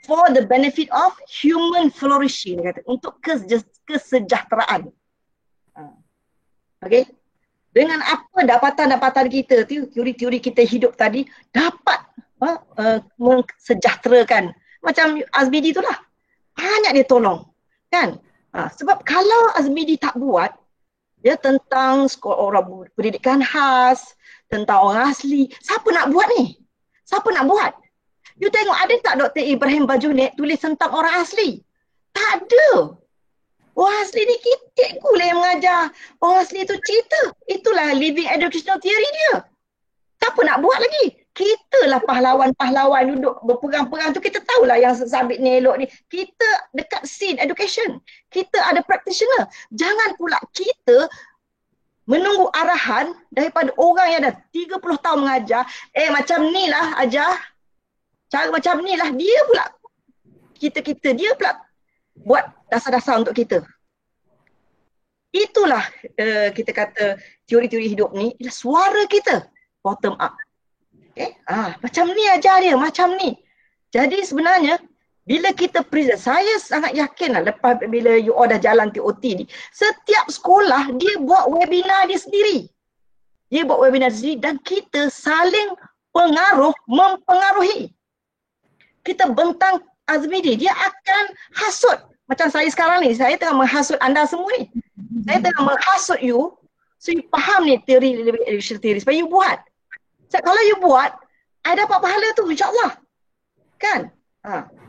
For the benefit of human flourishing, dia kata, untuk kesejahteraan. Okay. Dengan apa dapatan-dapatan kita, teori-teori kita hidup tadi, dapat mensejahterakan. Macam Azbidi tu lah. Banyak dia tolong. Kan? Sebab kalau Azbidi tak buat, dia tentang orang pendidikan khas, tentang orang asli, siapa nak buat ni? Siapa nak buat? You tengok ada tak Dr. Ibrahim Bajunet tulis tentang orang asli? Tak ada. Orang asli ni cikgu lah yang mengajar. Orang asli tu cerita. Itulah living educational theory dia. Siapa nak buat lagi? Kita lah pahlawan-pahlawan duduk berperang-perang tu, kita tahulah yang sabit ni elok ni. Kita dekat scene education. Kita ada practitioner. Jangan pula kita menunggu arahan daripada orang yang dah 30 tahun mengajar. Macam ni lah ajar. Cara macam ni lah. Dia pula. Dia pula buat dasar-dasar untuk kita. Itulah kita kata teori-teori hidup ni ialah suara kita. Bottom up. Okay? Macam ni ajar dia. Macam ni. Jadi sebenarnya Bila kita present, saya sangat yakin lah lepas bila you all dah jalan TOT ni, setiap sekolah dia buat webinar dia sendiri. Dia buat webinar sendiri dan kita saling mempengaruhi. Kita bentang Azmidi, dia akan hasut. Macam saya sekarang ni, saya tengah menghasut anda semua ni. Saya tengah menghasut you, so you faham ni teori educational theory, supaya you buat. So, kalau you buat, I dapat pahala tu insyaAllah. Kan?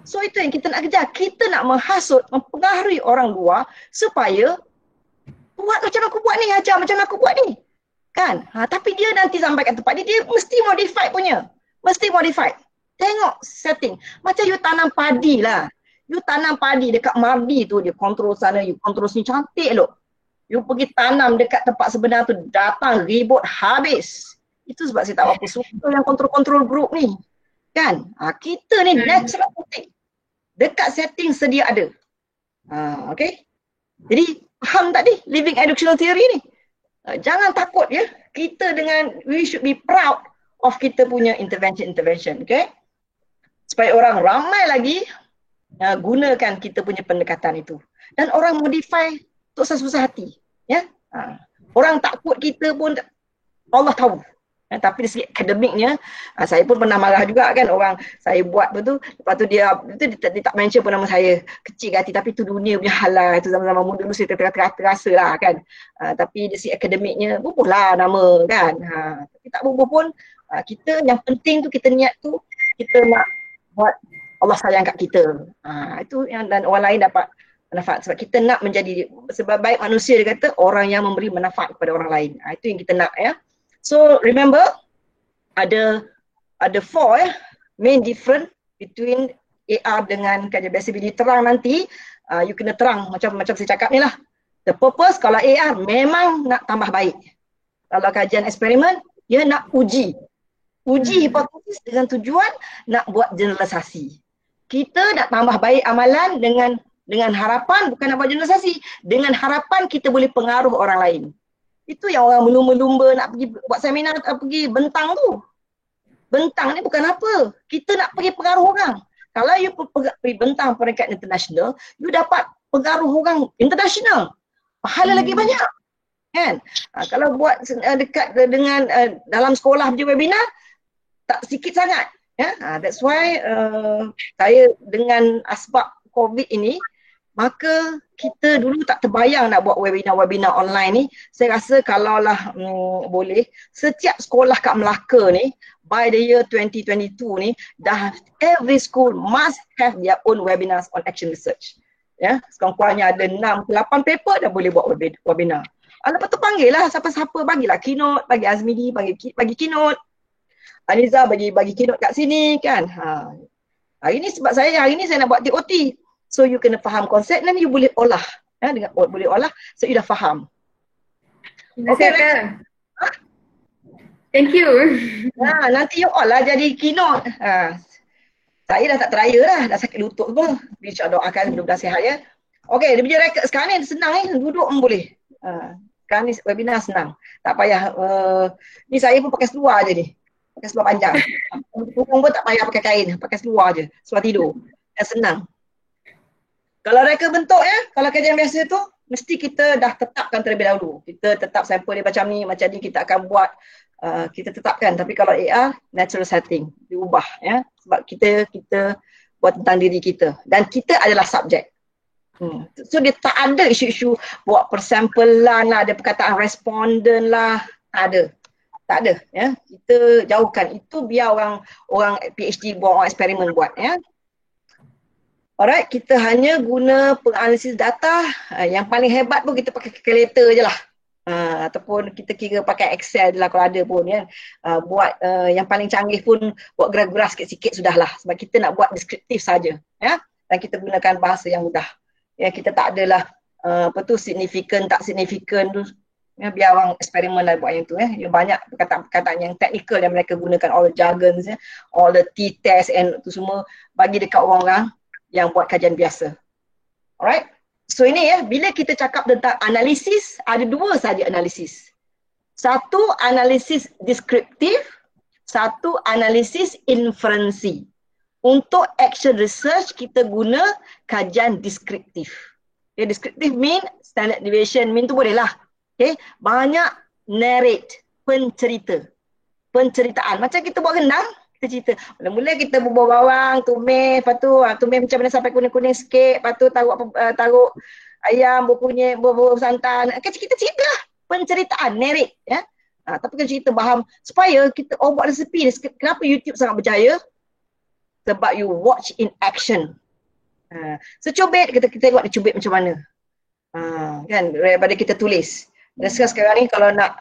So itu yang kita nak kejar. Kita nak menghasut, mempengaruhi orang luar supaya buat macam aku buat ni, ajar macam aku buat ni. Kan? Tapi dia nanti sampai kat tempat dia mesti modified punya. Mesti modified. Tengok setting. Macam you tanam padi lah. You tanam padi dekat Mardi tu, dia kontrol sana, you kontrol sini, cantik loh. You pergi tanam dekat tempat sebenar tu, datang ribut habis. Itu sebab saya tak apa suka yang kontrol-kontrol group ni. Kan? Kita ni natural putih. Dekat setting sedia ada. Okay? Jadi faham tadi living educational theory ni? Jangan takut ya. Kita we should be proud of kita punya intervention. Okay? Supaya orang ramai lagi gunakan kita punya pendekatan itu. Dan orang modify untuk sesusah hati. Ya? Orang takut kita pun Allah tahu. Tapi dari segi akademiknya, saya pun pernah marah juga kan orang saya buat betul. Lepas tu dia tak mention pun nama saya. Kecil hati, tapi tu dunia punya hal lah. Itu zaman-zaman muda dulu saya terasa lah kan. Tapi dari segi akademiknya bubuh lah nama kan. Tapi tak bubuh pun, kita yang penting tu kita niat tu, kita nak buat Allah sayang kat kita. Itu yang dan orang lain dapat manfaat. Sebab kita nak menjadi, sebab baik manusia dia kata orang yang memberi manfaat kepada orang lain. Itu yang kita nak ya. So remember ada 4 main difference between AR dengan kajian biasa. Bila terang nanti you kena terang macam saya cakap ni lah. The purpose kalau AR memang nak tambah baik. Kalau kajian eksperimen dia nak uji hipotesis dengan tujuan nak buat generalisasi. Kita nak tambah baik amalan dengan harapan bukan nak buat generalisasi, dengan harapan kita boleh pengaruh orang lain. Itu yang orang melumba-lumba nak pergi buat seminar, pergi bentang tu. Bentang ni bukan apa. Kita nak pergi pengaruh orang. Kalau you pergi bentang peringkat international, you dapat pengaruh orang international. Pahala lagi banyak. Kan? Kalau buat dekat dengan dalam sekolah punya webinar, tak sikit sangat. That's why saya dengan asbab COVID ini, maka kita dulu tak terbayang nak buat webinar online ni. Saya rasa kalaulah boleh, setiap sekolah kat Melaka ni, by the year 2022 ni, dah every school must have their own webinars on action research. Ya, sekurang-kurangnya ada 6 ke 8 paper dah boleh buat webinar. Lepas tu panggil lah siapa-siapa, bagilah keynote, bagi Azmidi, bagi keynote. Aniza bagi keynote kat sini kan. Hari ni sebab hari ni saya nak buat TOT. So you kena faham konsep dan you boleh olah. Dengan boleh olah, so you dah faham. Okay, thank you. Nanti you all lah jadi keynote. Saya dah tak teraya dah sakit lutut semua. InsyaAllah doakan mudah-mudahan sihat ya. Okay, dia punya record sekarang ni senang duduk pun boleh. Sekarang ni webinar senang. Tak payah, ni saya pun pakai seluar je ni. Pakai seluar panjang. Punggung pun tak payah pakai kain, pakai seluar je. Seluar tidur. Dan senang. Kalau reka bentuk kalau kajian biasa tu, mesti kita dah tetapkan terlebih dahulu. Kita tetap sampel dia macam ni kita akan buat, kita tetapkan. Tapi kalau AR, natural setting, diubah sebab kita buat tentang diri kita. Dan kita adalah subjek. So dia tak ada isu-isu buat persampelan lah, ada perkataan responden lah, tak ada. Kita jauhkan. Itu biar orang PhD buat, orang eksperimen buat Alright, kita hanya guna penganalisis data. Yang paling hebat pun kita pakai calculator je lah. Ataupun kita kira pakai Excel je lah kalau ada pun buat yang paling canggih pun buat graf-graf sikit-sikit sudahlah. Sebab kita nak buat deskriptif saja. Dan kita gunakan bahasa yang mudah. Kita tak adalah signifikan, tak signifikan tu. Biar orang eksperimen lah buat yang tu. Yang banyak perkataan-perkataan yang teknikal yang mereka gunakan, all the jargons, all the t-test and tu semua bagi dekat orang-orang yang buat kajian biasa. Alright. So ini bila kita cakap tentang analisis, ada 2 saja analisis. Satu analisis deskriptif, satu analisis inferensi. Untuk action research, kita guna kajian deskriptif. Okay, deskriptif mean, standard deviation mean tu boleh lah. Okay, banyak narrate, penceritaan. Macam kita buat rendang, kita cerita. Mula-mula kita bubuh bawang, tumis, lepas tu tumis macam mana sampai kuning-kuning sikit, lepas tu taruh ayam, bubur santan. Kita cerita lah, penceritaan, narrate. Ya? Tapi kalau cerita faham, supaya kita buat resepi ni, kenapa YouTube sangat berjaya? Sebab you watch in action. Secubit, kita tengok dia cubit macam mana. Kan, daripada kita tulis. Dan sekarang ni kalau nak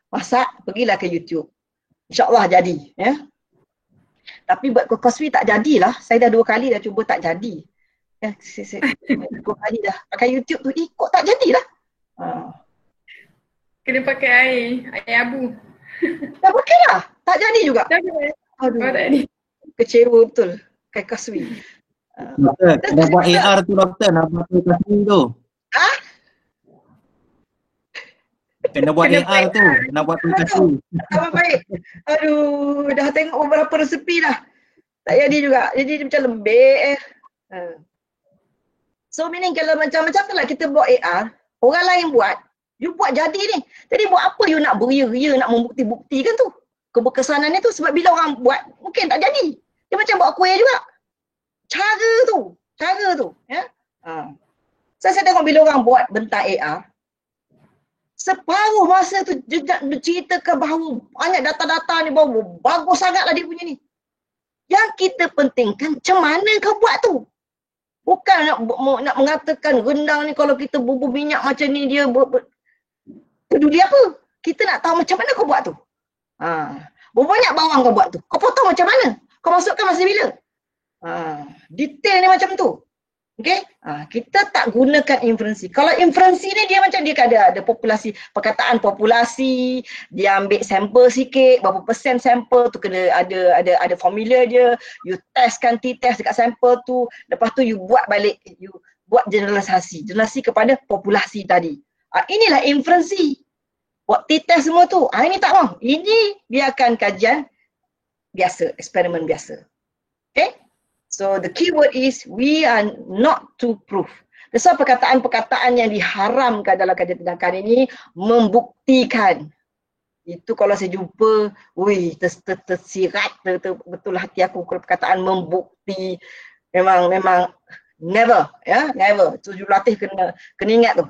masak, pergilah ke YouTube. InsyaAllah jadi. Ya? Tapi buat Koswi tak jadilah. Saya dah 2 kali dah cuba tak jadi. Ya, 2 kali dah. Pakai YouTube tu ikut tak jadilah. Kena pakai air abu. Dah pakai dah. Tak jadi juga. Tak boleh. Aduh. Oh, tak jadi. Kecewa betul. Pakai Koswi. Doktor, nak buat AR tu doktor, nak buat aplikasi tu. Kena buat AR tu, nak buat aplikasi. Tak baik. Aduh, dah tengok beberapa resepi dah. Tak jadi juga. Jadi dia macam lembik. So meaning kalau macam-macam tu lah kita buat AR, orang lain buat, you buat jadi ni. Jadi buat apa you nak beria-ria, nak membukti-buktikan tu. Keberkesanannya tu sebab bila orang buat, mungkin tak jadi. Dia macam buat kuih juga. Cara tu. Ya? Saya tengok bila orang buat bentang AR, separuh masa tu dia ceritakan bahawa banyak data-data ni bahawa bagus sangatlah dia punya ni. Yang kita pentingkan macam mana kau buat tu. Bukan nak mengatakan rendang ni kalau kita bubur minyak macam ni dia peduli apa. Kita nak tahu macam mana kau buat tu. Berapa banyak bawang kau buat tu. Kau potong macam mana. Kau masukkan masa bila. Detail ni macam tu. Okay? Kita tak gunakan inferensi. Kalau inferensi ni dia macam dia ada populasi, perkataan populasi, dia ambil sampel sikit, berapa persen sampel tu kena ada formula dia, you testkan t-test dekat sampel tu, lepas tu you buat balik, you buat generalisasi kepada populasi tadi. Inilah inferensi. Buat t-test semua tu. Ini tak mau. Ini dia akan kajian biasa, eksperimen biasa. Okay? So the key word is we are not to prove. Sebab perkataan-perkataan yang diharamkan dalam kajian tindakan ini membuktikan. Itu kalau saya jumpa, tersirat betul hati aku kalau perkataan membukti. Memang never, ya, never. So jurulatih kena ingat tu.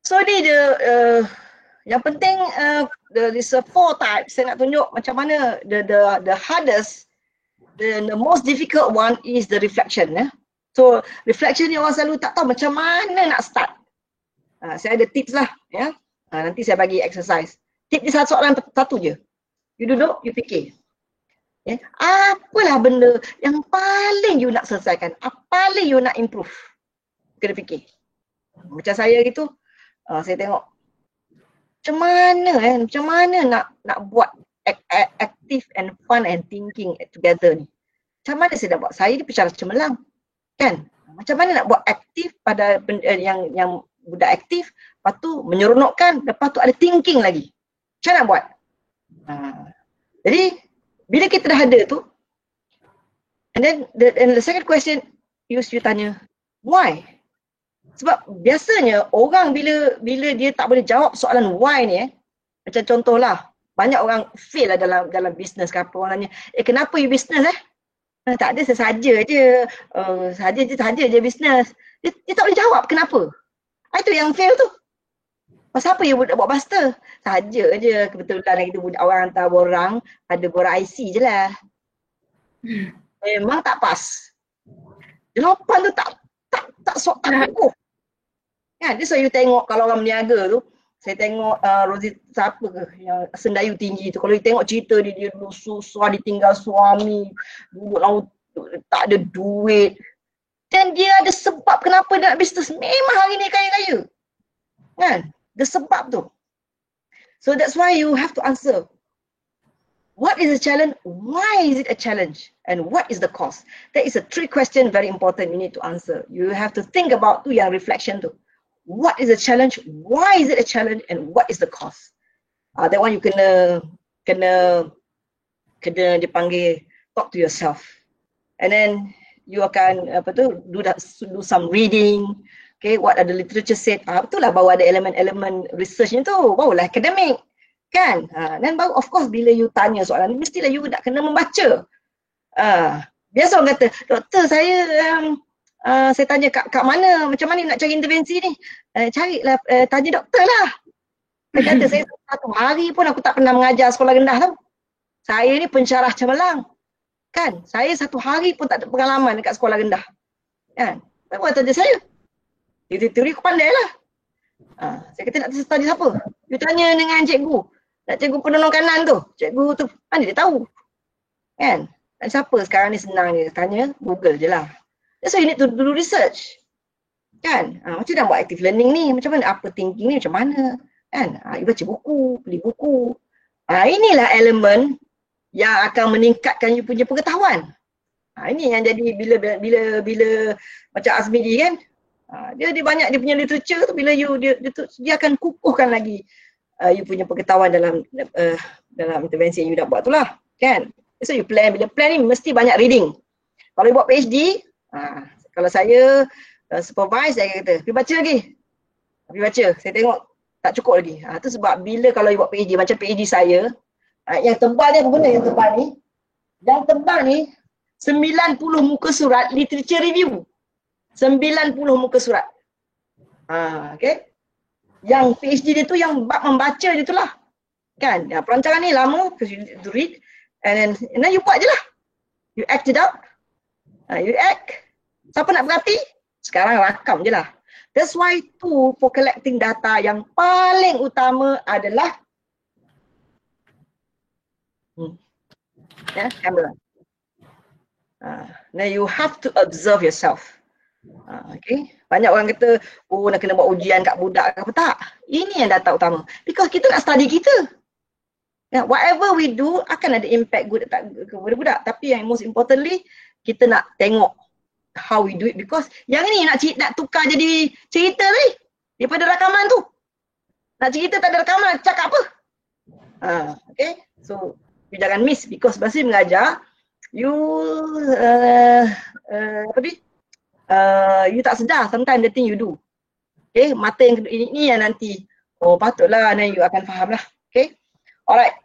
So ni dia yang penting there's 4 types. Saya nak tunjuk macam mana the hardest, the most difficult one is the reflection. So reflection ni orang selalu tak tahu macam mana nak start. Saya ada tips lah. Ya. Nanti saya bagi exercise. Tip dia soalan satu je. You duduk, you fikir. Ya. Apalah benda yang paling you nak selesaikan? Apa paling you nak improve? Kena fikir. Macam saya gitu, saya tengok macam mana nak buat active and fun and thinking together ni. Macam mana saya nak buat? Saya ni pencara cemerlang. Kan? Macam mana nak buat aktif pada yang budak aktif, lepas tu menyeronokkan, lepas tu ada thinking lagi. Macam mana nak buat? Jadi, bila kita dah ada tu, and then the second question, you tanya, why? Sebab biasanya orang bila dia tak boleh jawab soalan why ni, macam contohlah, banyak orang fail lah dalam bisnes ke apa, orang tanya, kenapa you bisnes tak ada, saja je bisnes. Dia tak boleh jawab kenapa. Itu yang fail tu. Pasal apa you buat master? Saja je, kebetulan kita budak orang hantar borang, ada borang IC je lah. Memang tak pas. Jawapan tu tak cukup. Kan, dia you tengok kalau orang berniaga tu, saya tengok Rosie siapa ke yang sendayu tinggi tu, kalau you tengok cerita dia dulu susah ditinggal suami, duduk laut, tak ada duit. Dan dia ada sebab kenapa dia nak bisnes. Memang hari ni kaya-kaya. Kan? Ada sebab tu. So that's why you have to answer. What is the challenge? Why is it a challenge? And what is the cost? That is a 3 question very important you need to answer. You have to think about tu yang reflection tu. What is the challenge? Why is it a challenge? And what is the cost? That one you kena kena dipanggil talk to yourself. And then you akan do some reading. Okay, what are the literature said? Betul lah baru ada elemen-elemen researchnya tu. Barulah akademik. Kan? Dan baru of course bila you tanya soalan ni, mestilah you nak kena membaca. Biasa orang kata, doktor saya tanya kat mana, macam mana nak cari intervensi ni? Carilah, tanya doktor lah. Saya kata, saya satu hari pun aku tak pernah mengajar sekolah rendah tau. Saya ni pensyarah cemerlang. Kan? Saya satu hari pun tak ada pengalaman dekat sekolah rendah. Kan? Apa tanya saya? Teori aku pandai lah. Saya kata nak tanya siapa? You tanya dengan cikgu. Nak cikgu penolong kanan tu. Cikgu tu, mana dia tahu? Kan? Dan siapa sekarang ni senang je? Tanya Google je lah. That's why you need to do research. Kan? Macam nak buat active learning ni. Macam mana upper thinking ni macam mana? Kan? You baca buku, beli buku. Inilah elemen yang akan meningkatkan you punya pengetahuan. Ini yang jadi bila macam Azmidi kan, dia banyak dia punya literature tu, bila dia akan kukuhkan lagi you punya pengetahuan dalam intervensi yang you dah buat tu lah, kan. So you plan, bila plan ni mesti banyak reading. Kalau you buat PhD, kalau saya supervise, saya kata pergi baca lagi, pergi baca, saya tengok tak cukup lagi. Tu sebab bila kalau you buat PhD, macam PhD saya, yang tebal ni apa benda yang tebal ni? Yang tebal ni 90 muka surat literature review. 90 muka surat. Okay. Yang PhD dia tu yang bab membaca dia tu lah. Kan? Perancangan ni lama because you need to read and then you buat je lah. You act it out. You act. Siapa nak berhati? Sekarang rakam je lah. That's why tool for collecting data yang paling utama adalah kamera. Now you have to observe yourself. Okay. Banyak orang kata, nak kena buat ujian kat budak ke apa, tak. Ini yang data utama. Because kita nak study kita. Whatever we do akan ada impact good kepada budak. Tapi yang most importantly, kita nak tengok how we do it. Because yang ni nak tukar jadi cerita ni daripada rakaman tu. Nak cerita tak ada rakaman, cakap apa? Okay. So, you jangan miss because masa mengajar, you you tak sedar sometimes the thing you do. Okay, mata yang ini yang nanti, patutlah, then you akan faham lah. Okay, alright.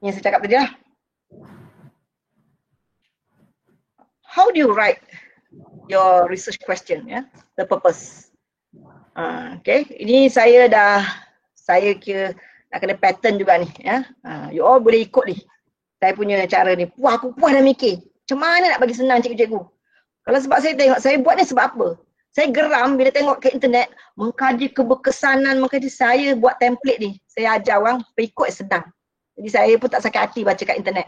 Yang saya cakap tadi lah. How do you write your research question, the purpose? Okay, ini saya kira nak kena pattern juga ni, you all boleh ikut ni. Saya punya cara ni, aku puas dah mikir macam mana nak bagi senang cikgu-cikgu. Kalau sebab saya tengok, saya buat ni sebab apa? Saya geram bila tengok ke internet, mengkaji keberkesanan, mengkaji, saya buat template ni. Saya ajar orang, ikut senang. Jadi saya pun tak sakit hati baca kat internet.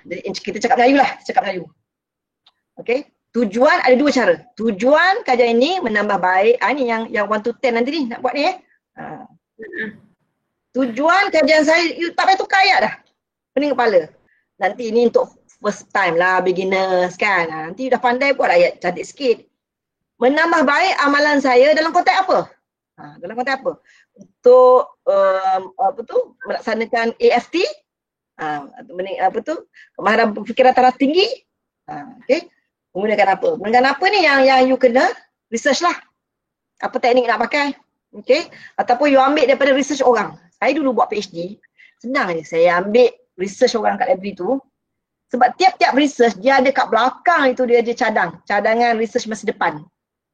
Jadi kita cakap Melayu lah, cakap Melayu. Okay, tujuan ada dua cara. Tujuan kajian ini menambah baik, ni yang 1 to 10 nanti ni nak buat ni Tujuan kajian saya, you tak payah tukar ayat dah. Pening kepala. Nanti ini untuk first time lah, beginners kan. Nanti dah pandai buat ayat cantik sikit. Menambah baik amalan saya dalam konteks apa? Dalam konteks apa? Untuk melaksanakan AFT, kemahiran berfikiran taraf tinggi. Okay. Menggunakan apa? Menggunakan apa ni yang you kena research lah. Apa teknik nak pakai? Okay. Ataupun you ambil daripada research orang. Saya dulu buat PhD, senang je. Saya ambil research orang kat library tu. Sebab tiap-tiap research dia ada kat belakang itu, dia ada cadangan research masa depan.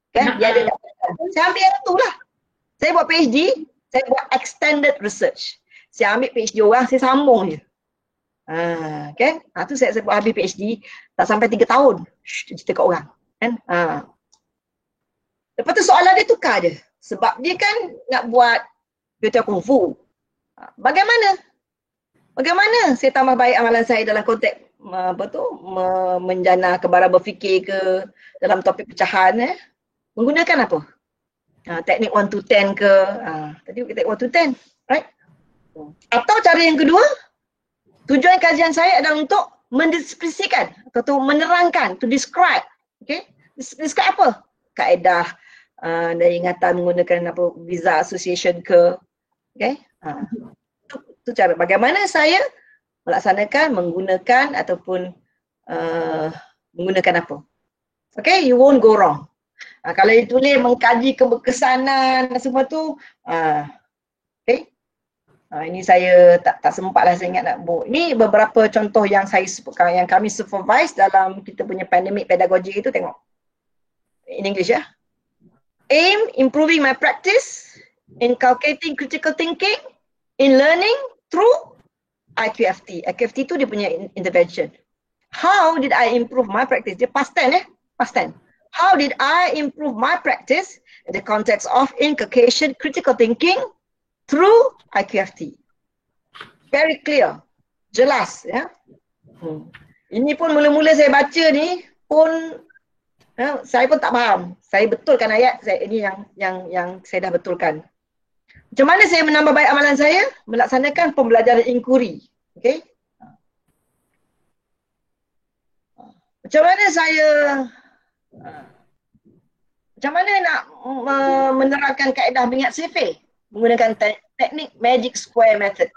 Okay? Dia ada kat belakang. Saya ambil yang tu lah. Saya buat PhD, saya buat extended research. Saya ambil PhD orang, saya sambung je. Okay? Tu saya buat habis PhD, tak sampai 3 tahun. Cerita kat orang. Kan? Lepas tu soalan dia tukar je. Sebab dia kan nak buat Kyoto Kung Fu. Bagaimana saya tambah baik amalan saya dalam konteks menjana kebaran berfikir ke, dalam topik pecahan menggunakan apa? Teknik 1 to 10 ke, tadi kita 1 to 10, right? Atau cara yang kedua, tujuan kajian saya adalah untuk mendeskripsikan atau menerangkan, to describe, okay? Describe apa? Kaedah dari ingatan menggunakan apa visa association ke, okay? Itu cara bagaimana saya melaksanakan, menggunakan ataupun menggunakan apa. Okay, you won't go wrong. Kalau ditulis mengkaji keberkesanan dan semua tu, okay. Ini saya tak sempatlah saya ingat nak buat. Ini beberapa contoh yang yang kami supervise dalam kita punya pandemic pedagogy itu, tengok. In English ya. Aim improving my practice, inculcating critical thinking in learning through IQFT. IQFT tu dia punya intervention. How did I improve my practice? Dia past tense past tense. How did I improve my practice in the context of inculcation critical thinking through IQFT? Very clear, jelas ya. Ini pun mula-mula saya baca ni pun saya pun tak faham. Saya betulkan ayat, ini yang saya dah betulkan. Macam mana saya menambah baik amalan saya? Melaksanakan pembelajaran inquiry. Okay? Macam mana nak menerapkan kaedah mingat survey? Menggunakan teknik Magic Square Method.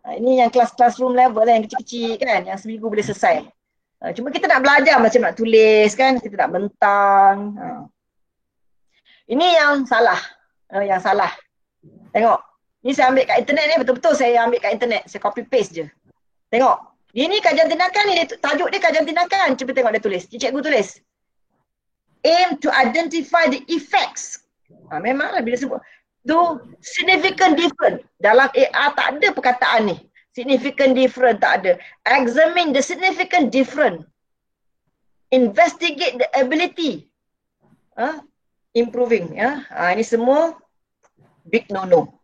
Ini yang classroom level yang kecil-kecil kan, yang seminggu boleh selesai. Cuma kita nak belajar macam nak tulis kan, kita nak bentang. Ini yang salah. Tengok. Ini saya ambil kat internet ni, betul-betul saya ambil kat internet. Saya copy paste je. Tengok. Ini kajian tindakan ni, tajuk dia kajian tindakan. Cuba tengok dia tulis. Cikgu tulis. Aim to identify the effects. Memanglah bila sebut. Tu significant difference. Dalam AR tak ada perkataan ni. Significant difference tak ada. Examine the significant difference. Investigate the ability. Improving. Ini semua big no-no.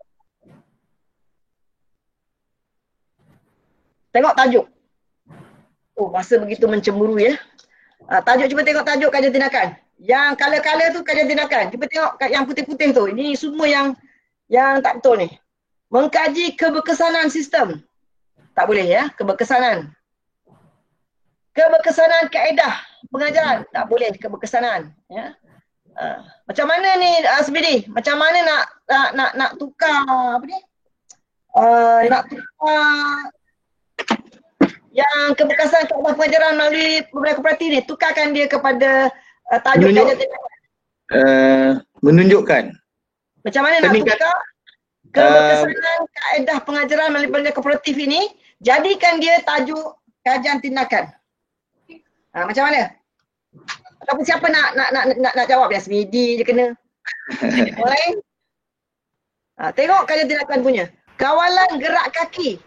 Tengok tajuk. Oh, masa begitu mencemburu ya. Tajuk, cuba tengok tajuk kajian tindakan. Yang color-color tu kajian tindakan. Cuba tengok yang putih-putih tu. Ini semua yang tak betul ni. Mengkaji keberkesanan sistem. Tak boleh ya, keberkesanan. Keberkesanan kaedah pengajaran. Tak boleh keberkesanan. Ya. Macam mana ni SBD? Macam mana nak tukar apa ni? Nak tukar yang keberkesanan kaedah pengajaran melalui pembelajaran kooperatif ni, tukarkan dia kepada tajuk kajian tindakan. Menunjukkan. Macam mana nak tukar keberkesanan kaedah pengajaran melalui pembelajaran kooperatif ini, jadikan dia tajuk kajian tindakan. Macam mana? Ataupun siapa nak jawab? Ya, Smidi je kena. Alright. Tengok kajian tindakan punya. Kawalan gerak kaki.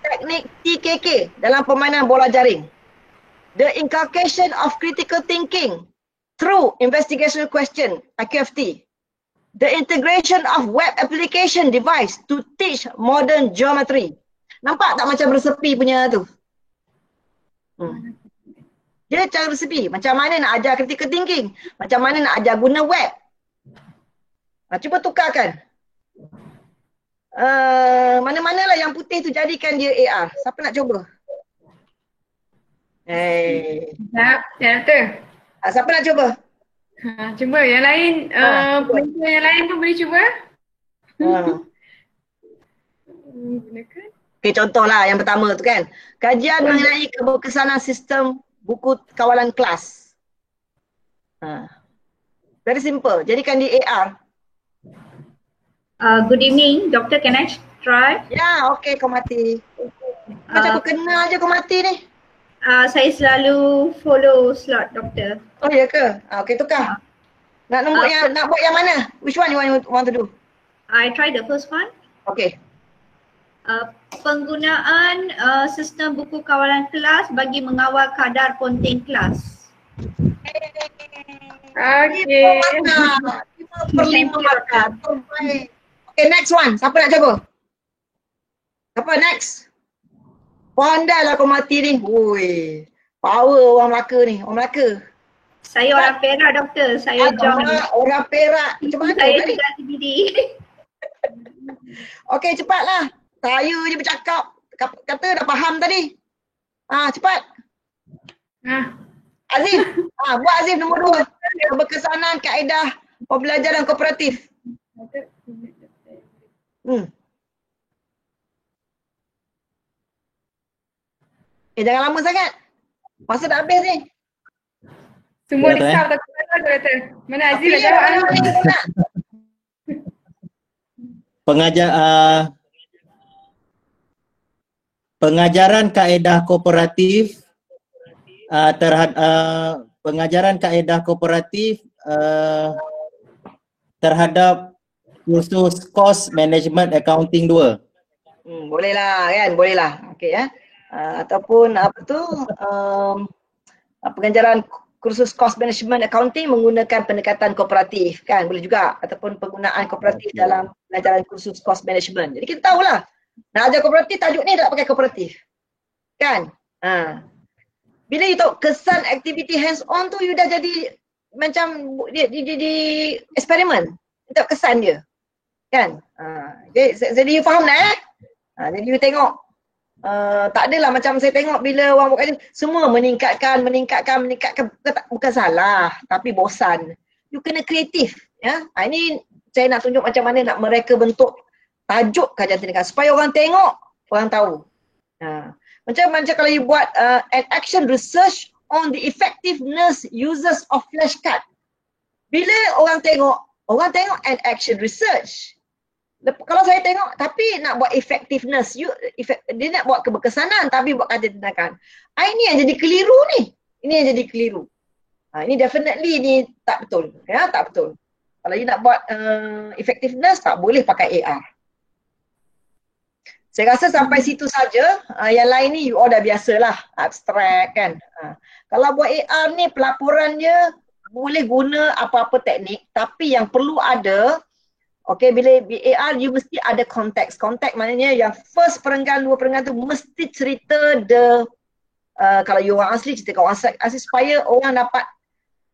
Teknik TKK dalam permainan bola jaring. The inculcation of critical thinking through investigation question, IQFT. The integration of web application device to teach modern geometry. Nampak tak macam resepi punya tu? Dia cara resepi. Macam mana nak ajar critical thinking? Macam mana nak ajar guna web? Cuba tukarkan. Mana-manalah yang putih tu jadikan dia AR. Siapa nak cuba? Doktor. Siapa nak cuba? Cuba yang lain, penonton yang lain pun boleh cuba. Gunakan. Okay, contohlah yang pertama tu kan. Kajian mengenai keberkesanan sistem buku kawalan kelas. Very simple. Jadikan dia AR. Good evening, Doctor. Can I try? Ya, okey kau mati. Macam aku kenal je kau mati ni. Saya selalu follow slot, Doctor. Oh ya ke? Okey, tukar. Nak buat yang mana? Which one you want to do? I try the first one. Okay. Penggunaan sistem buku kawalan kelas bagi mengawal kadar konten kelas. Okay. 5/5 markah. Okay, next one. Siapa nak cuba? Siapa next? Pandai lah kau mati ni. Woi. Power orang Melaka ni. Orang Melaka. Saya orang Perak, Doktor. Saya join. Orang Perak. Macam mana? Saya juga CBD. Okay, cepatlah. Saya je bercakap. Kata dah faham tadi. Cepat. Azif. Buat Azif nombor 2. Keberkesanan kaedah Pembelajaran kooperatif. Jangan lama sangat. Masa dah habis ni. Semua Doktor, risau takut doktor. Mana Aziz Tapi nak ya, jawab? mana-mana nak. Pengajaran kaedah kooperatif pengajaran kaedah kooperatif terhadap kursus Cost Management Accounting 2. Boleh lah kan, boleh lah. Okey ya. Ataupun apa tu, pengajaran kursus Cost Management Accounting menggunakan pendekatan kooperatif kan, boleh juga. Ataupun penggunaan kooperatif dalam pengajaran kursus Cost Management. Jadi kita tahulah, nak ajar kooperatif, tajuk ni tak pakai kooperatif. Kan? Bila you tahu kesan aktiviti hands on tu, you dah jadi macam di eksperimen. You tahu kesan dia. Kan? Jadi you faham dah jadi you tengok tak adalah macam saya tengok bila orang buat ni semua meningkatkan bukan salah tapi bosan. You kena kreatif ya. Ini saya nak tunjuk macam mana nak mereka bentuk tajuk kajian tindakan supaya orang tengok, orang tahu. Macam kalau you buat an action research on the effectiveness uses of flashcard. Bila orang tengok an action research. Kalau saya tengok, tapi nak buat effectiveness, dia nak buat keberkesanan tapi buat kajian tindakan. Ini yang jadi keliru ni. Ini yang jadi keliru. Ini definitely ni tak betul. Ya, tak betul. Kalau you nak buat effectiveness, tak boleh pakai AR. Saya rasa sampai situ saja. Yang lain ni you all dah biasalah. Abstrak kan. Kalau buat AR ni pelaporan dia boleh guna apa-apa teknik. Tapi yang perlu ada, bila AR you mesti ada konteks. Konteks maknanya yang first perenggan, dua perenggan tu mesti cerita kalau you orang asli, cerita orang asli supaya orang dapat,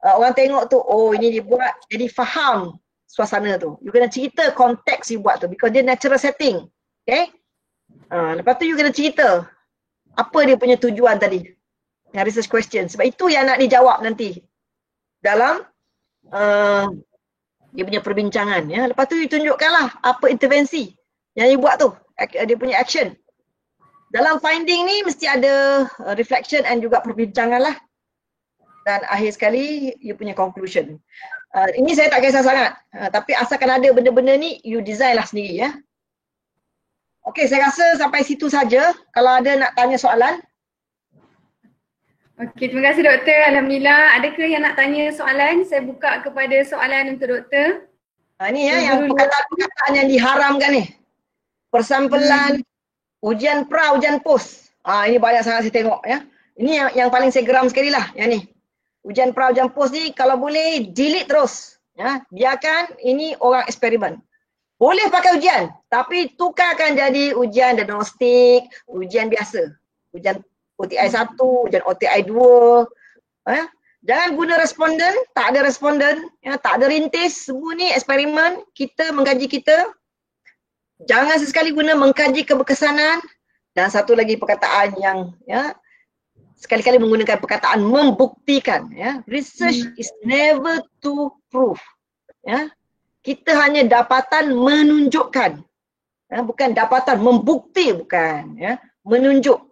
orang tengok tu, oh ini dibuat, jadi faham suasana tu. You kena cerita konteks you buat tu because dia natural setting. Okay? Lepas tu you kena cerita apa dia punya tujuan tadi. Yang research question. Sebab itu yang nak dijawab nanti dalam dia punya perbincangan ya. Lepas tu you tunjukkanlah apa intervensi yang you buat tu, dia punya action. Dalam finding ni mesti ada reflection and juga perbincangan lah. Dan akhir sekali you punya conclusion. Ini saya tak kisah sangat. Tapi asalkan ada benda-benda ni you design lah sendiri ya. Okey, saya rasa sampai situ saja. Kalau ada nak tanya soalan. Okey, terima kasih doktor. Alhamdulillah. Adakah yang nak tanya soalan? Saya buka kepada soalan untuk doktor. Ini ya, yang perkataan-perkataan yang diharamkan ni. Persampelan, ujian pra, ujian post. Ini banyak sangat saya tengok ya. Ini yang paling saya geram sekali lah yang ni. Ujian pra, ujian post ni kalau boleh delete terus. Ya, biarkan ini orang eksperimen. Boleh pakai ujian, tapi tukarkan jadi ujian diagnostik, ujian biasa. Ujian OTI 1, ujian OTI 2. Jangan guna responden, tak ada responden, ya, tak ada rintis, semua ni eksperimen, kita mengkaji kita. Jangan sesekali guna mengkaji keberkesanan. Dan satu lagi perkataan yang ya, sekali-kali menggunakan perkataan membuktikan. Ya. Research is never to prove. Ya. Kita hanya dapatan menunjukkan, bukan dapatan membukti, bukan, ya, menunjuk.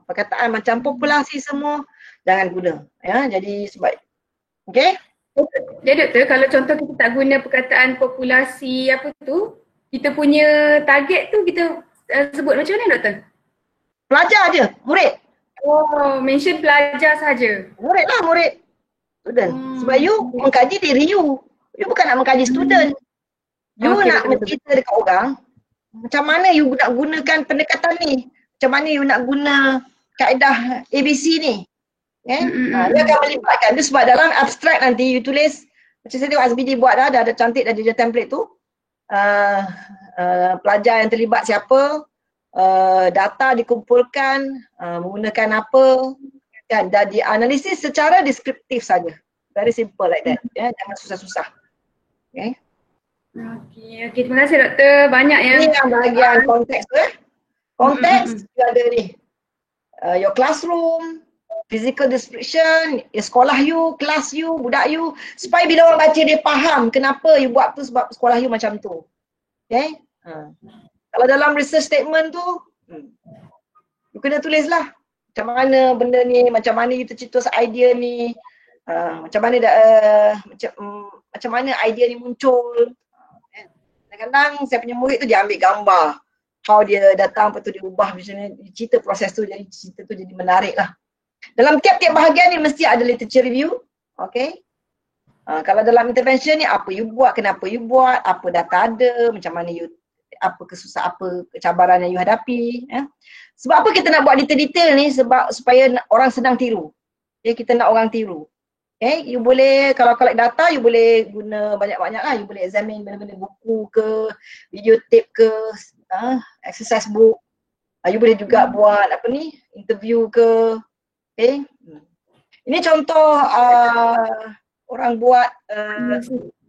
Perkataan macam populasi semua jangan guna, ya. Jadi sebab, okey? Jadi doktor, kalau contoh kita tak guna perkataan populasi apa tu, kita punya target tu kita sebut macam mana doktor? Pelajar je, murid. Oh, mention pelajar saja. Murid lah, murid. Student. Sebab you mengkaji diri you. You bukan nak mengkaji student. You nak mencerita dekat orang macam mana you nak gunakan pendekatan ni. Macam mana you nak guna kaedah ABC ni. Dia akan melibatkan. Dia sebab dalam abstrak nanti you tulis, macam saya tengok SBD buat dah ada cantik dah dia template tu. Pelajar yang terlibat siapa, data dikumpulkan, menggunakan apa, dan dianalisis secara deskriptif saja. Very simple like that. Jangan susah-susah. Okey, terima kasih doktor. Banyak yang ini yang bahagian konteks tu. Konteks dia ada ni. Your classroom, physical description, sekolah you, kelas you, budak you, supaya bila orang baca dia faham kenapa you buat tu sebab sekolah you macam tu. Okay? Kalau dalam research statement tu, you kena tulis lah macam mana benda ni, macam mana you tercetus idea ni, macam mana macam mana idea ni muncul. Kadang-kadang saya punya murid tu dia ambil gambar how dia datang, lepas tu dia ubah macam ni, cerita proses tu, jadi cerita tu jadi menarik lah. Dalam tiap-tiap bahagian ni mesti ada literature review, okay. Kalau dalam intervention ni apa you buat, kenapa you buat, apa data ada, macam mana you, apa kesusahan, apa kecabaran yang you hadapi. Sebab apa kita nak buat detail-detail ni, sebab supaya orang senang tiru. Okay, kita nak orang tiru. Okay, you boleh, kalau collect data, you boleh guna banyak-banyak lah. You boleh examine benda-benda buku ke, video tape ke, exercise book. You boleh juga buat apa ni, interview ke. Okay. Ini contoh orang buat,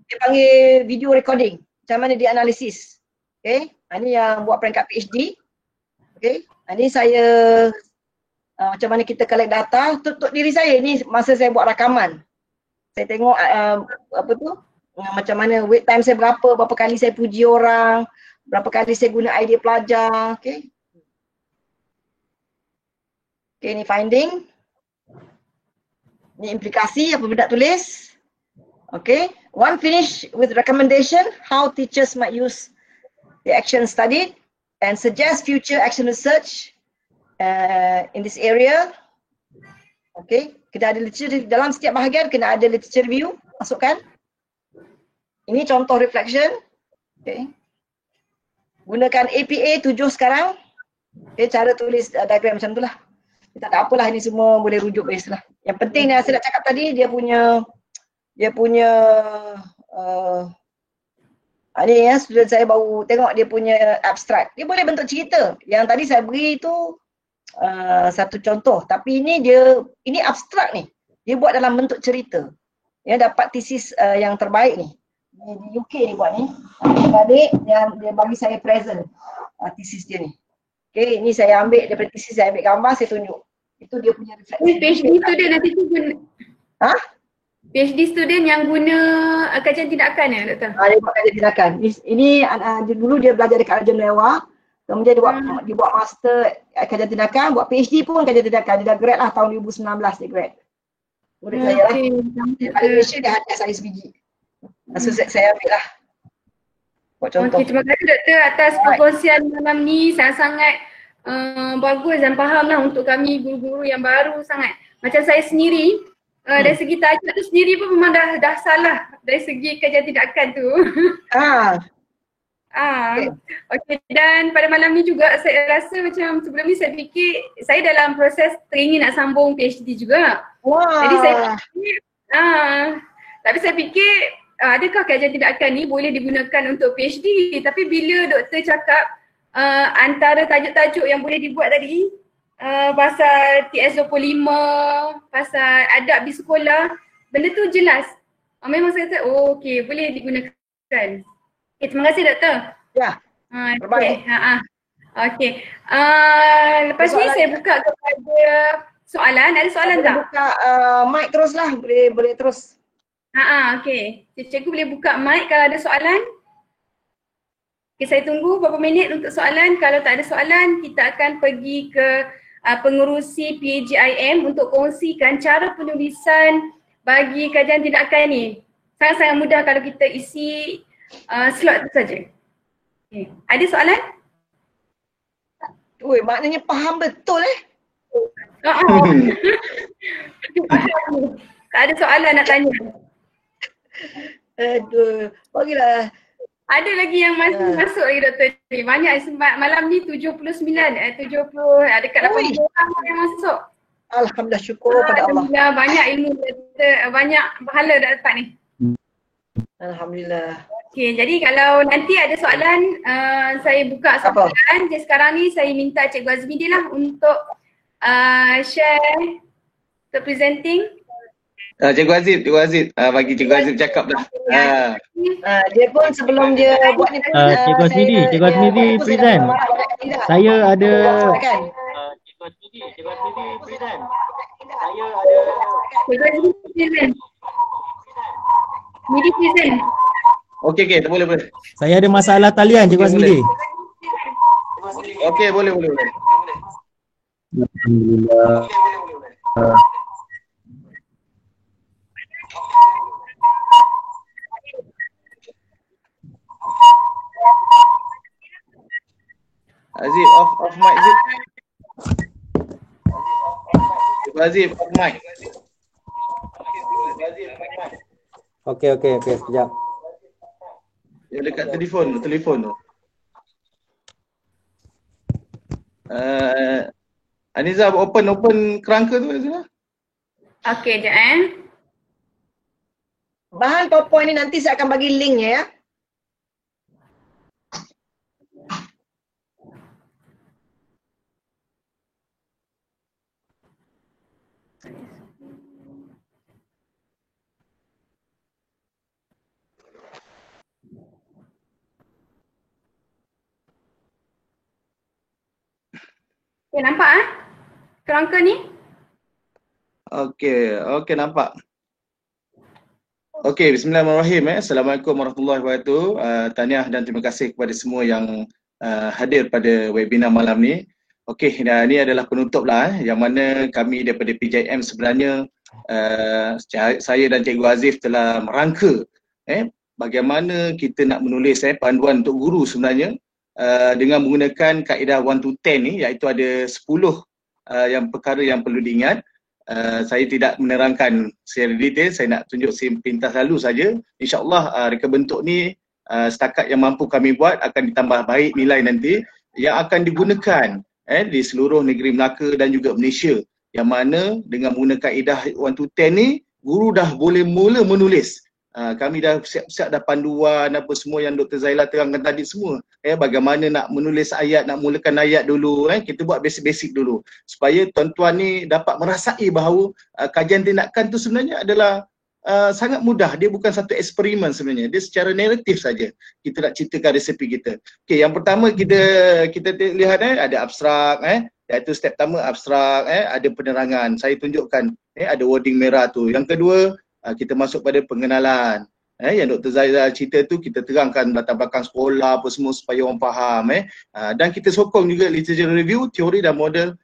dia panggil video recording. Macam mana dia analisis. Okay. Ini yang buat peringkat PhD. Okay. Ini saya, macam mana kita collect data untuk diri saya ni masa saya buat rakaman. Saya tengok apa tu, macam mana wait time saya berapa kali saya puji orang, berapa kali saya guna idea pelajar. Okay. Okay, ni finding. Ni implikasi apa benda tulis. Okay. One finish with recommendation how teachers might use the action studied and suggest future action research in this area. Okay. Kena ada literature dalam setiap bahagian, kena ada literature review, masukkan. Ini contoh reflection. Okay. Gunakan APA 7 sekarang. Okay, cara tulis diagram macam tu lah. Tak ada apalah, ini semua boleh rujuk base lah. Yang penting yang saya nak cakap tadi, dia punya ni ya, student saya baru tengok dia punya abstract. Dia boleh bentuk cerita. Yang tadi saya beri tu satu contoh, tapi ini abstrak ni. Dia buat dalam bentuk cerita. Dia dapat tesis yang terbaik ni. Di UK ni buat ni. Balik dia bagi saya present tesis dia ni. Okay, ini saya ambil daripada tesis, saya ambil gambar, saya tunjuk. Itu dia punya refleksi. PhD student nanti tu guna. PhD student yang guna kajian tindakan ya, doktor? Dia buat kajian tindakan. Ini dulu dia belajar dekat Raja Melewah. Kemudian dia buat master kajian tindakan, buat PhD pun kajian tindakan. Dia dah grad lah tahun 2019 dia grad. Murid saya lah. Pada Malaysia dia hadiah saya sebiji. So saya ambil lah. Buat contoh. Terima kasih doktor atas perkongsian malam ni. Sangat-sangat bagus dan faham lah untuk kami guru-guru yang baru sangat. Macam saya sendiri, dari segi tajuk tu sendiri pun memang dah salah dari segi kajian tindakan tu. Okay. Dan pada malam ni juga saya rasa macam sebelum ni saya fikir saya dalam proses teringin nak sambung PhD juga. Jadi saya fikir, tapi saya fikir adakah kajian tindakan ni boleh digunakan untuk PhD? Tapi bila doktor cakap antara tajuk-tajuk yang boleh dibuat tadi, pasal TS25, pasal adab di sekolah, benda tu jelas. Memang saya kata, okey, boleh digunakan. Okay, terima kasih doktor. Ya, terbaik. Okay. Lepas ni saya buka kepada soalan. Ada soalan tak? Buka mic terus lah, boleh terus. Okay. Cikgu boleh buka mic kalau ada soalan. Okay, saya tunggu beberapa minit untuk soalan. Kalau tak ada soalan, kita akan pergi ke pengurusi PAGIM untuk kongsikan cara penulisan bagi kajian tindakan ni. Sangat-sangat mudah kalau kita isi slot tu saja. Okay. Ada soalan? Maknanya faham betul Tak ada soalan nak tanya. Aduh, bagilah. Ada lagi yang masuk lagi doktor ni. Banyak malam ni 70 dekat 80 orang yang masuk. Alhamdulillah, syukur pada Allah. Alhamdulillah, banyak ilmu doktor, banyak pahala dah dapat ni. Alhamdulillah. Okay, jadi kalau nanti ada soalan, saya buka soalan. Jadi sekarang ni saya minta Cikgu Azmi lah untuk share the presenting. Cikgu Aziz, bagi Cikgu Aziz cakap dah. Dia pun sebelum dia buat ni pun Cikgu Azmi present. Saya ada Cikgu Azmi present. Midi present. Okey, boleh. Saya ada masalah talian Cikgu Okey, Azmidi. Okey, boleh. Alhamdulillah. Azif, off mic Azif. Azif, off mic. Okey, sekejap. Yang dekat telefon tu. Aniza open kerangka tu Aniza. Okey, sekejap Bahan PowerPoint ni nanti saya akan bagi linknya ya. Okay, nampak kerangka ni? Okey, nampak. Okey, bismillahirrahmanirrahim. Assalamualaikum warahmatullahi wabarakatuh. Tahniah dan terima kasih kepada semua yang hadir pada webinar malam ni. Okey, ini adalah penutup lah yang mana kami daripada PJM sebenarnya saya dan Cikgu Azif telah merangka bagaimana kita nak menulis panduan untuk guru sebenarnya dengan menggunakan kaedah 1 to 10 ni, iaitu ada 10 yang perkara yang perlu diingat. Saya tidak menerangkan secara detail, saya nak tunjuk pintas lalu saja. InsyaAllah reka bentuk ni setakat yang mampu kami buat akan ditambah baik nilai nanti yang akan digunakan di seluruh negeri Melaka dan juga Malaysia, yang mana dengan menggunakan kaedah 1 to 10 ni guru dah boleh mula menulis. Kami dah siap-siap dah panduan apa semua yang Dr. Zaila terangkan tadi semua. Bagaimana nak menulis ayat, nak mulakan ayat dulu, kita buat basic-basic dulu supaya tuan-tuan ni dapat merasai bahawa kajian tindakan tu sebenarnya adalah sangat mudah. Dia bukan satu eksperimen sebenarnya. Dia secara naratif saja kita nak ceritakan resepi kita. Okey, yang pertama kita lihat ada abstrak, iaitu step pertama abstrak, ada penerangan. Saya tunjukkan ada wording merah tu. Yang kedua kita masuk pada pengenalan. Yang Dr. Zaila cerita tu kita terangkan latar belakang sekolah apa semua supaya orang faham. Dan kita sokong juga literature review, teori dan model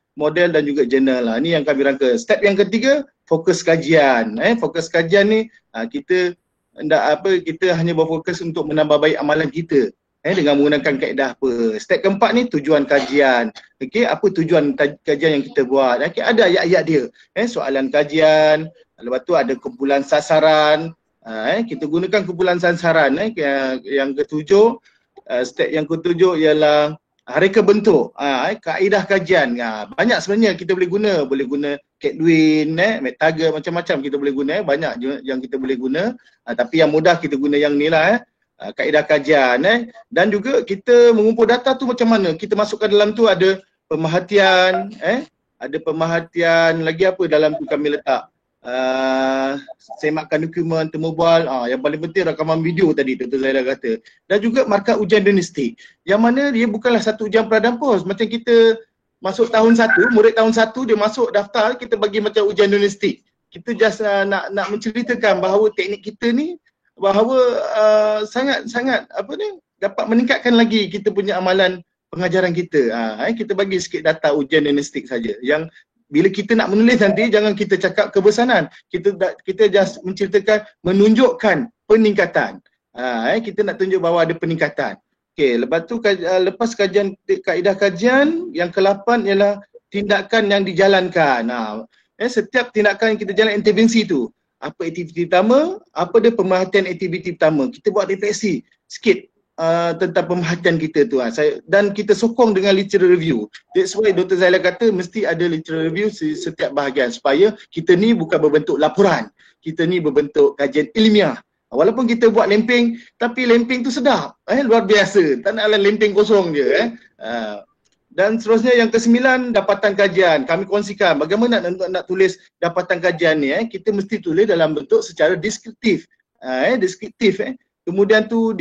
dan juga journal. Ini yang kami rangka. Step yang ketiga, fokus kajian. Fokus kajian ni kita hanya berfokus untuk menambah baik amalan kita dengan menggunakan kaedah apa. Step keempat ni tujuan kajian. Okey, apa tujuan kajian yang kita buat? Okey, ada ayat-ayat dia. Soalan kajian, lepas tu ada kumpulan sasaran. Kita gunakan kumpulan sasaran. Yang ketujuh, step yang ketujuh ialah reka bentuk, kaedah kajian. Banyak sebenarnya kita boleh guna Catwin, McTaggart, macam-macam kita boleh guna, banyak yang kita boleh guna. Tapi yang mudah kita guna yang ni lah, kaedah kajian. Dan juga kita mengumpul data tu macam mana, kita masukkan dalam tu ada pemerhatian, ada pemerhatian lagi apa dalam tu kami letak. Semakkan dokumen, temu bual, yang paling penting rakaman video tadi Dr. Zaila kata. Dan juga markah ujian diagnostik, yang mana dia bukanlah satu ujian pradampos. Macam kita masuk tahun 1, murid tahun 1 dia masuk daftar, kita bagi macam ujian diagnostik. Kita just nak menceritakan bahawa teknik kita ni bahawa sangat dapat meningkatkan lagi kita punya amalan pengajaran kita. Kita bagi sikit data ujian diagnostik saja. Yang bila kita nak menulis nanti, jangan kita cakap kebesanan. Kita just menceritakan, menunjukkan peningkatan. Kita nak tunjuk bahawa ada peningkatan. Okey, lepas tu lepas kajian kaedah kajian, yang ke-8 ialah tindakan yang dijalankan. Setiap tindakan yang kita jalan intervensi tu. Apa aktiviti pertama, apa dia pemerhatian aktiviti pertama. Kita buat refleksi sikit tentang pemerhatian kita tu. Dan kita sokong dengan literature review. That's why Dr. Zaila kata mesti ada literature review setiap bahagian supaya kita ni bukan berbentuk laporan. Kita ni berbentuk kajian ilmiah. Walaupun kita buat lempeng, tapi lempeng tu sedap. Luar biasa. Tak naklah lempeng kosong je. Dan seterusnya yang ke-9, dapatan kajian. Kami kongsikan bagaimana nak tulis dapatan kajian ni. Kita mesti tulis dalam bentuk secara deskriptif. Deskriptif. Kemudian tu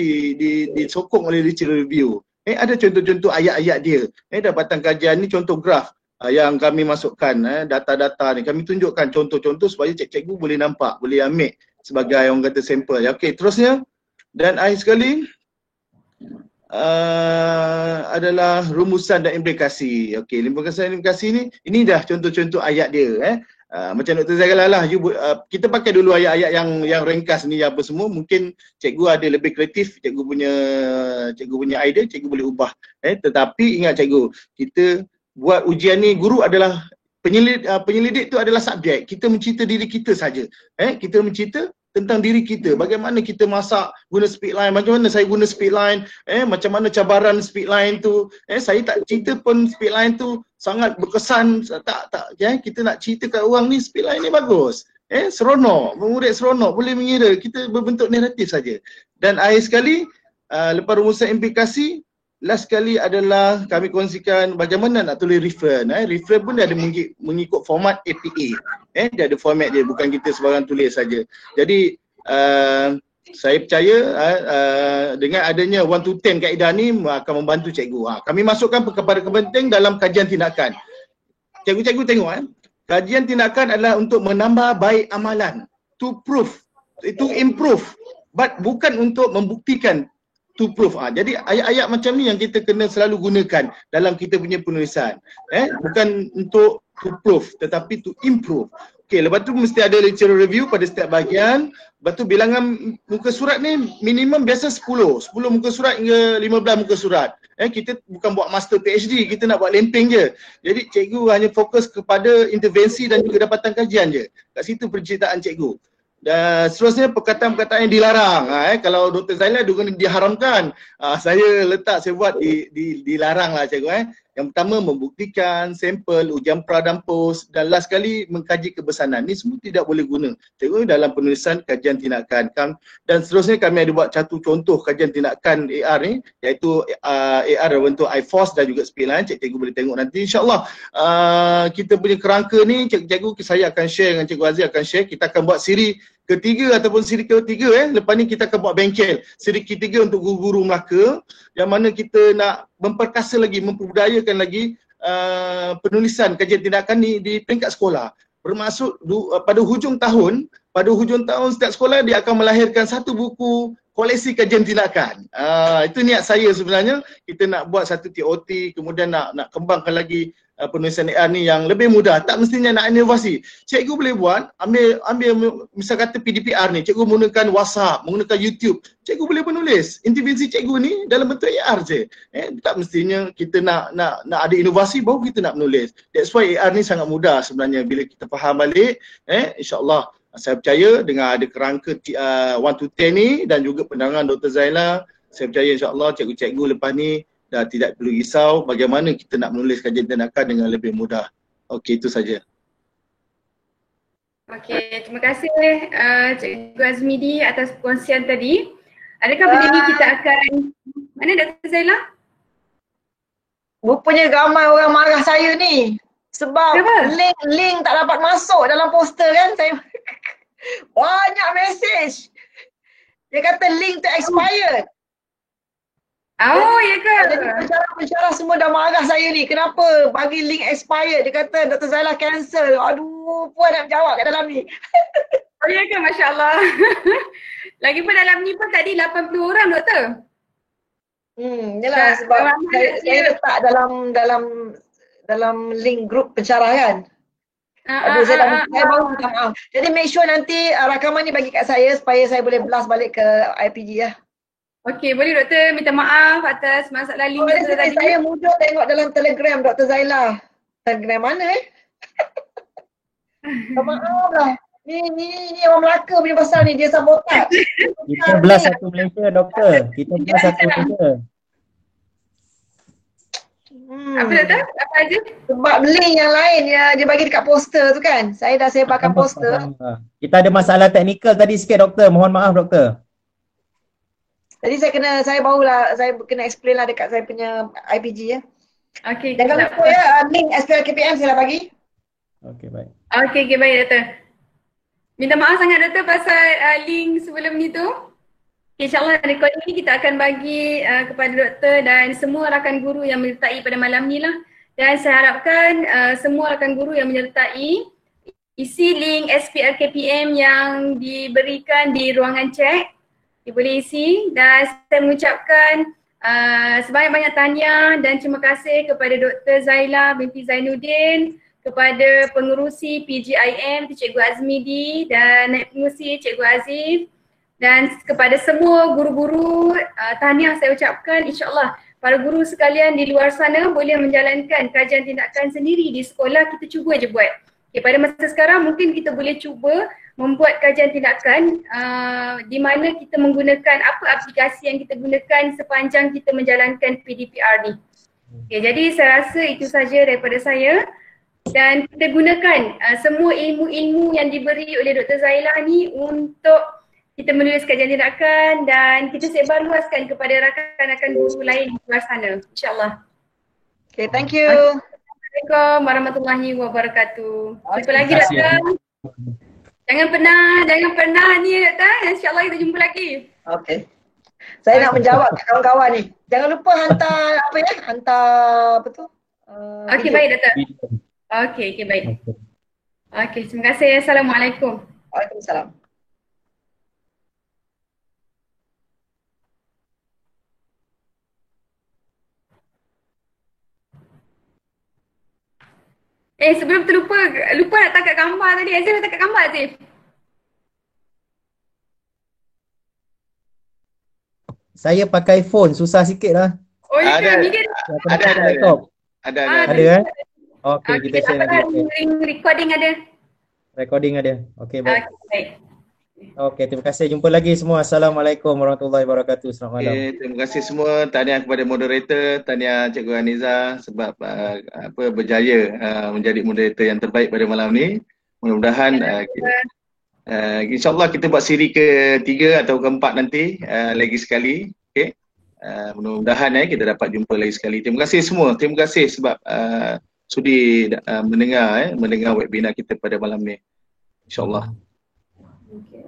disokong oleh literature review. Ada contoh-contoh ayat-ayat dia. Dapatan kajian ni contoh graf. yang kami masukkan data-data ni. Kami tunjukkan contoh-contoh supaya cikgu boleh nampak, boleh ambil sebagai orang kata sampel. Okey, terusnya dan akhir sekali adalah rumusan dan implikasi. Okey, rumusan dan implikasi ni, ini dah contoh-contoh ayat dia. Macam Dr. Zahira lah, kita pakai dulu ayat-ayat yang ringkas ni apa semua. Mungkin cikgu ada lebih kreatif, cikgu punya idea, cikgu boleh ubah. Tetapi ingat cikgu, kita buat ujian ni, guru adalah penyelidik tu adalah subjek. Kita mencerita diri kita saja. Kita mencerita tentang diri kita, bagaimana kita masak guna speed line, macam mana saya guna speed line, macam mana cabaran speed line tu, saya tak cerita pun speed line tu sangat berkesan, kita nak cerita kat orang ni speed line ni bagus, seronok, murid seronok, boleh mengira, kita berbentuk naratif saja. Dan akhir sekali, lepas rumusan implikasi, last sekali adalah kami kongsikan bagaimana nak tulis refer. Refer pun dia ada mengikut format APA. Dia ada format dia, bukan kita sebarang tulis saja. Jadi saya percaya dengan adanya 1 to 10 kaedah ni akan membantu cikgu. Kami masukkan perkara penting dalam kajian tindakan. Cikgu-cikgu tengok, kajian tindakan adalah untuk menambah baik amalan, to prove, to improve, but bukan untuk membuktikan, to prove. Jadi ayat-ayat macam ni yang kita kena selalu gunakan dalam kita punya penulisan. Bukan untuk to prove tetapi to improve. Okey, lepas tu mesti ada lecturer review pada setiap bahagian. Lepas tu bilangan muka surat ni minimum biasa 10 muka surat hingga 15 muka surat. Kita bukan buat master PhD, kita nak buat lempeng je. Jadi cikgu hanya fokus kepada intervensi dan juga dapatan kajian je. Kat situ penceritaan cikgu. Dan seterusnya perkataan-perkataan yang dilarang. Kalau Dr. Zaila diharamkan, saya buat dilarang lah cikgu. Yang pertama membuktikan, sampel, ujian pra dan post, dan last sekali mengkaji kebesanan. Ni semua tidak boleh guna cikgu dalam penulisan kajian tindakan. Dan seterusnya kami ada buat satu contoh kajian tindakan AR ni, iaitu AR berbentuk I-Force dan juga speed line. Cikgu boleh tengok nanti insyaAllah. Kita punya kerangka ni cikgu saya akan share dengan Cikgu Aziz, akan share. Kita akan buat siri ketiga ataupun siri ketiga. Lepas ni kita akan buat bengkel siri ketiga untuk guru-guru Melaka, yang mana kita nak memperkasa lagi, memperbudayakan lagi penulisan kajian tindakan ni di peringkat sekolah. Bermaksud pada hujung tahun setiap sekolah dia akan melahirkan satu buku koleksi kajian tindakan. Itu niat saya sebenarnya. Kita nak buat satu TOT, kemudian nak kembangkan lagi penulisan AR ni yang lebih mudah. Tak mestinya nak inovasi. Cikgu boleh buat, ambil misal kata PDPR ni, cikgu menggunakan WhatsApp, menggunakan YouTube. Cikgu boleh menulis. Intervensi cikgu ni dalam bentuk AR je. Tak mestinya kita nak ada inovasi baru kita nak menulis. That's why AR ni sangat mudah sebenarnya bila kita faham balik. InsyaAllah saya percaya dengan ada kerangka 1 to 10 ni dan juga penerangan Dr. Zaila, saya percaya insyaAllah cikgu-cikgu lepas ni dah tidak perlu risau bagaimana kita nak menulis kajian tindakan dengan lebih mudah. Okey, itu saja. Okey, terima kasih Cikgu Azmidi atas perkongsian tadi. Adakah benda ni kita akan, mana Dr. Zaila? Rupanya ramai orang marah saya ni. Sebab kenapa? link tak dapat masuk dalam poster kan. Saya banyak mesej. Dia kata link tu expired. Oh, ya ke? Jadi pensyarah semua dah marah saya ni. Kenapa bagi link expired? Dia kata Dr. Zaila cancel. Aduh, puan nak jawab kat dalam ni. Oh, ya ke? Masya Allah. Lagipun dalam ni pun tadi 80 orang, Doktor. Yalah sebab saya letak dalam link grup pensyarah kan. Saya baru minta maaf. Jadi make sure nanti rakaman ni bagi kat saya supaya saya boleh blast balik ke IPG ya. Okey, boleh Doktor minta maaf atas masalah link tadi. Saya mudah tengok dalam Telegram Dr. Zaila. Telegram mana Minta maaf lah. Ni orang Melaka punya pasal ni, dia sabotaj. Kita blast satu Malaysia, Doktor. Kita blast satu Malaysia. Apa Doktor? Apa aja? Sebab link yang lain dia bagi dekat poster tu kan. Saya dah sebarkan poster. Kita ada masalah teknikal tadi sikit, Doktor. Mohon maaf, Doktor. Jadi saya kena explain lah dekat saya punya IPG ya. Okey. Jangan lupa ya, link SPL KPM saya dah bagi. Okey, baik. Okey, baik Doktor. Minta maaf sangat Doktor pasal link sebelum ni tu. InsyaAllah recording ni kita akan bagi kepada Doktor dan semua rakan guru yang menyertai pada malam ni lah. Dan saya harapkan semua rakan guru yang menyertai isi link SPRKPM yang diberikan di ruangan chat, boleh isi, dan saya mengucapkan sebanyak-banyak tahniah dan terima kasih kepada Dr. Zaila binti Zainuddin, kepada pengerusi PGIM Cikgu Azmidi dan naib pengerusi Cikgu Azif, dan kepada semua guru-guru tahniah saya ucapkan. InsyaAllah para guru sekalian di luar sana boleh menjalankan kajian tindakan sendiri di sekolah, kita cuba je buat. Okay, pada masa sekarang mungkin kita boleh cuba membuat kajian tindakan di mana kita menggunakan apa aplikasi yang kita gunakan sepanjang kita menjalankan PDPR ni. Okay, jadi saya rasa itu saja daripada saya, dan kita gunakan semua ilmu-ilmu yang diberi oleh Dr. Zaila ni untuk kita menulis kajian tindakan dan kita sebarluaskan kepada rakan-rakan guru lain di luar sana, insyaAllah. Okay, thank you. Assalamualaikum warahmatullahi wabarakatuh. Jumpa lagi doktor. Jangan pernah ni doktor. InsyaAllah kita jumpa lagi. Okay. Saya nak menjawab kat kawan-kawan ni. Jangan lupa hantar apa ya? Hantar apa tu? Okey, baik doktor. Okey, baik. Okey, terima kasih. Assalamualaikum. Waalaikumsalam. Sebelum terlupa nak tangkap gambar tadi. Azif nak tangkap gambar Azif. Saya pakai phone, susah sikit lah. Oh ya ke? Ada. Ada. Okey, kita share nanti. Recording ada. Recording ada. Okey, baik. Okey, baik. Okey, terima kasih. Jumpa lagi semua. Assalamualaikum warahmatullahi wabarakatuh. Selamat malam. Terima kasih semua. Tahniah kepada moderator, tahniah Cikgu Haniza sebab berjaya menjadi moderator yang terbaik pada malam ni. Mudah-mudahan insyaAllah kita buat siri ke-3 atau ke-4 nanti lagi sekali. Okay. Mudah-mudahan kita dapat jumpa lagi sekali. Terima kasih semua. Terima kasih sebab sudi mendengar webinar kita pada malam ni. InsyaAllah. Okay.